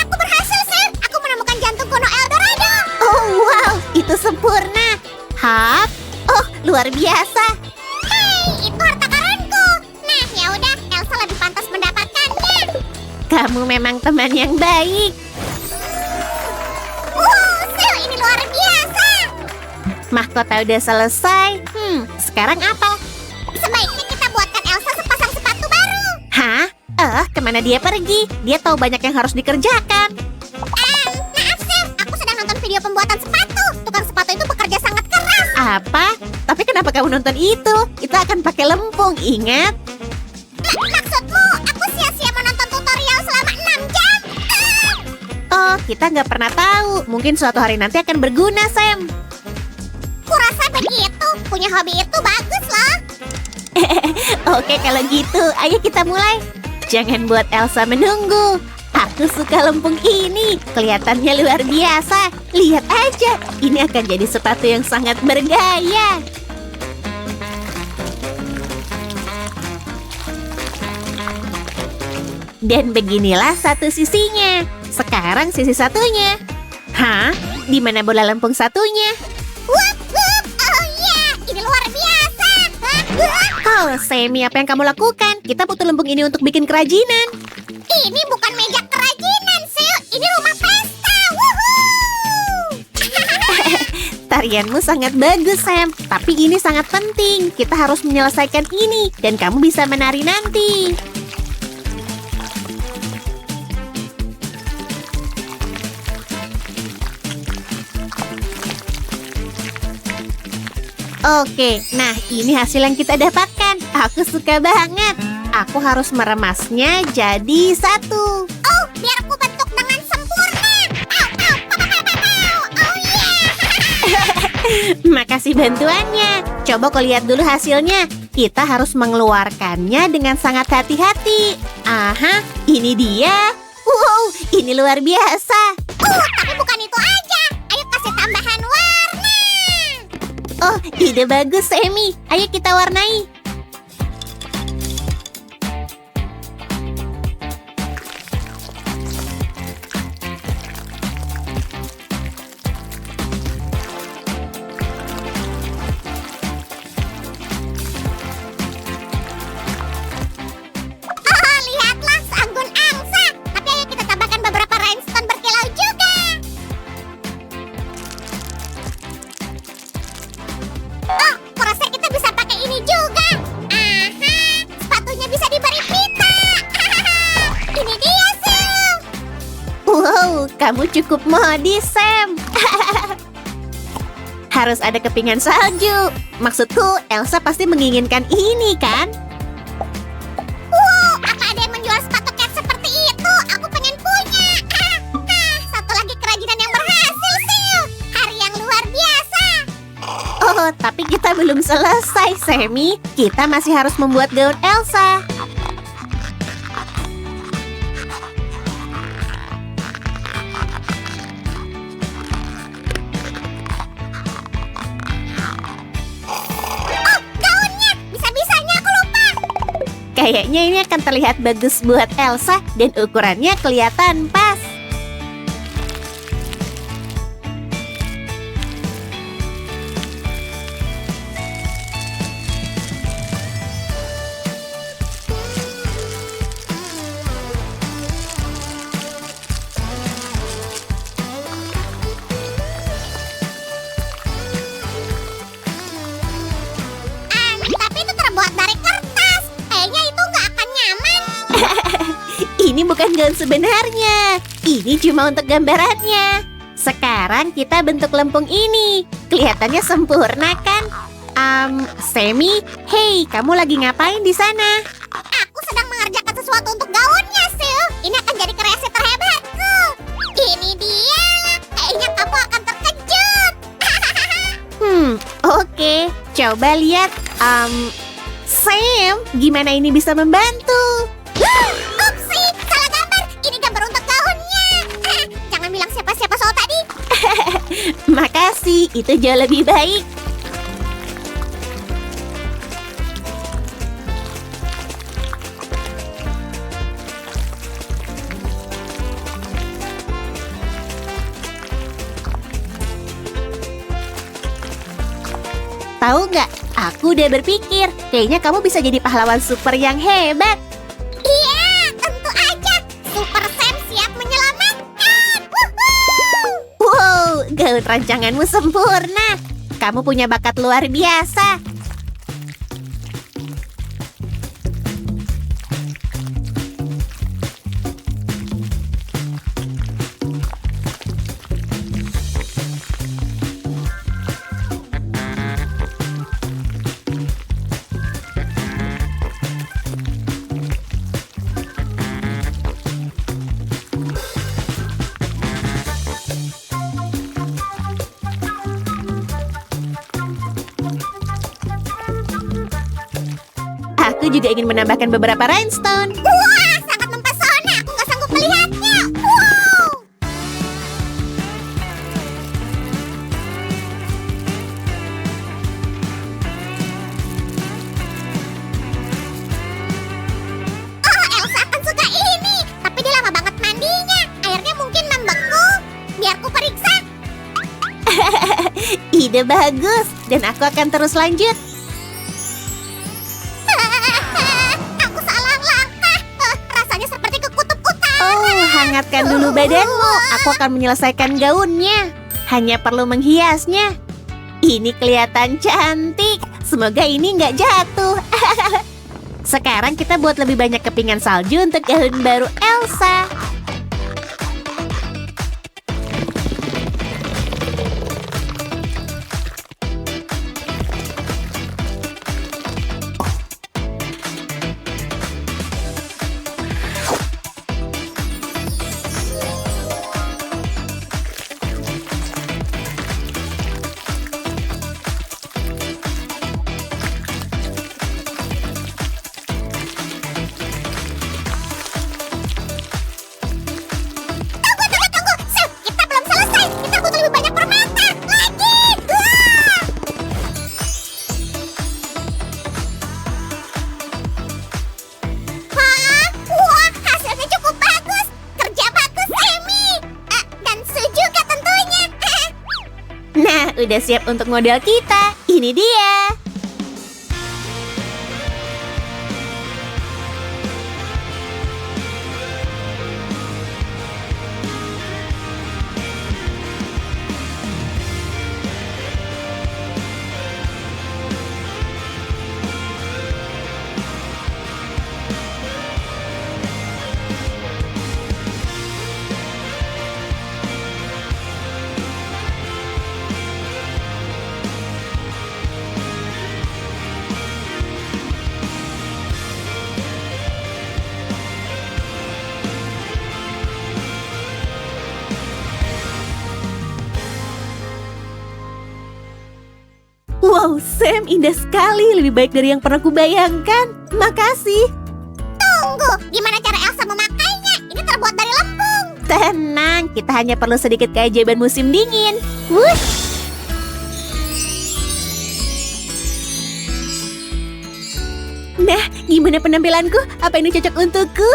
Aku berhasil, Sue. Aku menemukan jantung kuno Eldorado. Oh wow, itu sempurna. Hap? Oh, luar biasa. Hei, itu harta karunku. Nah, ya udah. Elsa lebih pantas mendapatkannya. Kamu memang teman yang baik. Wow, Sue, ini luar biasa. Mahkota udah selesai. Sekarang apa? Sebaiknya kita buatkan Elsa sepasang sepatu baru. Hah? Kemana dia pergi? Dia tahu banyak yang harus dikerjakan. Maaf, Sue. Aku sedang nonton video pembuatan sepatu. Tukang sepatu itu bekerja sangat keras. Apa? Tapi kenapa kamu nonton itu? Itu akan pakai lempung, ingat? Maksudmu, aku sia-sia menonton tutorial selama 6 jam? Oh, kita nggak pernah tahu. Mungkin suatu hari nanti akan berguna, Sam. Kurasa begitu. Punya hobi itu bagus loh. Oke, kalau gitu, ayo kita mulai. Jangan buat Elsa menunggu. Aku suka lempung ini. Kelihatannya luar biasa. Lihat aja, ini akan jadi sepatu yang sangat bergaya. Dan beginilah satu sisinya. Sekarang sisi satunya. Hah? Di mana bola lempung satunya? Wup, wup. Oh iya, ini luar biasa. Oh, Sammy, apa yang kamu lakukan? Kita butuh lempung ini untuk bikin kerajinan. Ini bukan meja kerajinan, Sue. Ini rumah pesta. Wuhuu. Tarianmu sangat bagus, Sam. Tapi ini sangat penting. Kita harus menyelesaikan ini. Dan kamu bisa menari nanti. Oke, nah ini hasil yang kita dapatkan. Aku suka banget. Aku harus meremasnya jadi satu. Oh, biar aku bentuk dengan sempurna. Au, au, pow, pow, pow, pow. Oh iya. Makasih bantuannya. Coba kau lihat dulu hasilnya. Kita harus mengeluarkannya dengan sangat hati-hati. Aha, ini dia. Wow, ini luar biasa. Tapi bukan itu aja. Ayo kasih tambahan warna. Oh, ide bagus, Sammy. Ayo kita warnai. Oh, lihatlah seanggun angsa. Tapi ayo kita tambahkan beberapa rhinestone berkilau juga. Oh, kurasa kita bisa pakai ini juga. Aha, sepatunya bisa diberi pita. Ini dia, Sue. Wow, kamu cukup modis, Sam. Harus ada kepingan salju. Maksudku, Elsa pasti menginginkan ini, kan? Wow, apa ada yang menjual sepatu cat seperti itu? Aku pengen punya. Satu lagi kerajinan yang berhasil, Sue. Hari yang luar biasa. Oh, tapi kita belum selesai, Sammy. Kita masih harus membuat gaun Elsa. Gaunnya, bisa-bisanya aku lupa. Kayaknya ini akan terlihat bagus buat Elsa dan ukurannya kelihatan pas. gaun sebenarnya. Ini cuma untuk gambarannya. Sekarang kita bentuk lempung ini. Kelihatannya sempurna kan? Semi, hei, kamu lagi ngapain di sana? Aku sedang mengerjakan sesuatu untuk gaunnya, Sil. Ini akan jadi kreasi terhebatku. Ini dia. Kayaknya kamu akan terkejut. Oke. Coba lihat. Sam, gimana ini bisa membantu? Upsi, salah gambar. Ini gambar untuk gaunnya. Jangan bilang siapa-siapa soal tadi. Makasih, itu jauh lebih baik. Tahu nggak? Aku udah berpikir, kayaknya kamu bisa jadi pahlawan super yang hebat. Iya, tentu aja. Super Sam siap menyelamatkan. Wuhuu. Wow, gaun rancanganmu sempurna. Kamu punya bakat luar biasa. Aku juga ingin menambahkan beberapa rhinestone. Wah, sangat mempesona. Aku nggak sanggup melihatnya. Wow. Oh, Elsa akan suka ini. Tapi dia lama banget mandinya. Airnya mungkin membeku. Biar ku periksa. Ide bagus, dan aku akan terus lanjut. Aku salah langkah. Rasanya seperti ke kutub utara. Oh, hangatkan dulu badanmu. Aku akan menyelesaikan gaunnya. Hanya perlu menghiasnya. Ini kelihatan cantik. Semoga ini nggak jatuh. Sekarang kita buat lebih banyak kepingan salju untuk gaun baru Elsa. Tunggu. Sam, kita belum selesai. Kita butuh lebih banyak permata. Lagi. Wah. Wah, hasilnya cukup bagus. Kerja bagus, Amy. Dan Sue juga tentunya. Nah, udah siap untuk model kita. Ini dia. Wow, Sam, indah sekali. Lebih baik dari yang pernah kubayangkan. Makasih. Tunggu, gimana cara Elsa memakainya? Ini terbuat dari lempung. Tenang, kita hanya perlu sedikit keajaiban musim dingin. Wush! Nah, gimana penampilanku? Apa ini cocok untukku?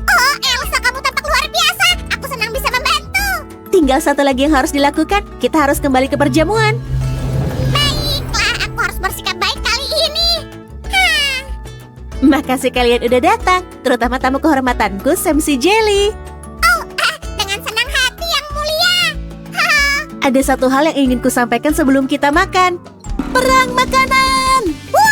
Oh, Elsa, kamu tampak luar biasa. Aku senang bisa membantu. Tinggal satu lagi yang harus dilakukan. Kita harus kembali ke perjamuan. Baiklah, aku harus bersikap baik kali ini. Makasih kalian udah datang, terutama tamu kehormatanku, Sam si Jelly. Dengan senang hati yang mulia. Ada satu hal yang ingin ku sampaikan sebelum kita makan. Perang makanan! Woo!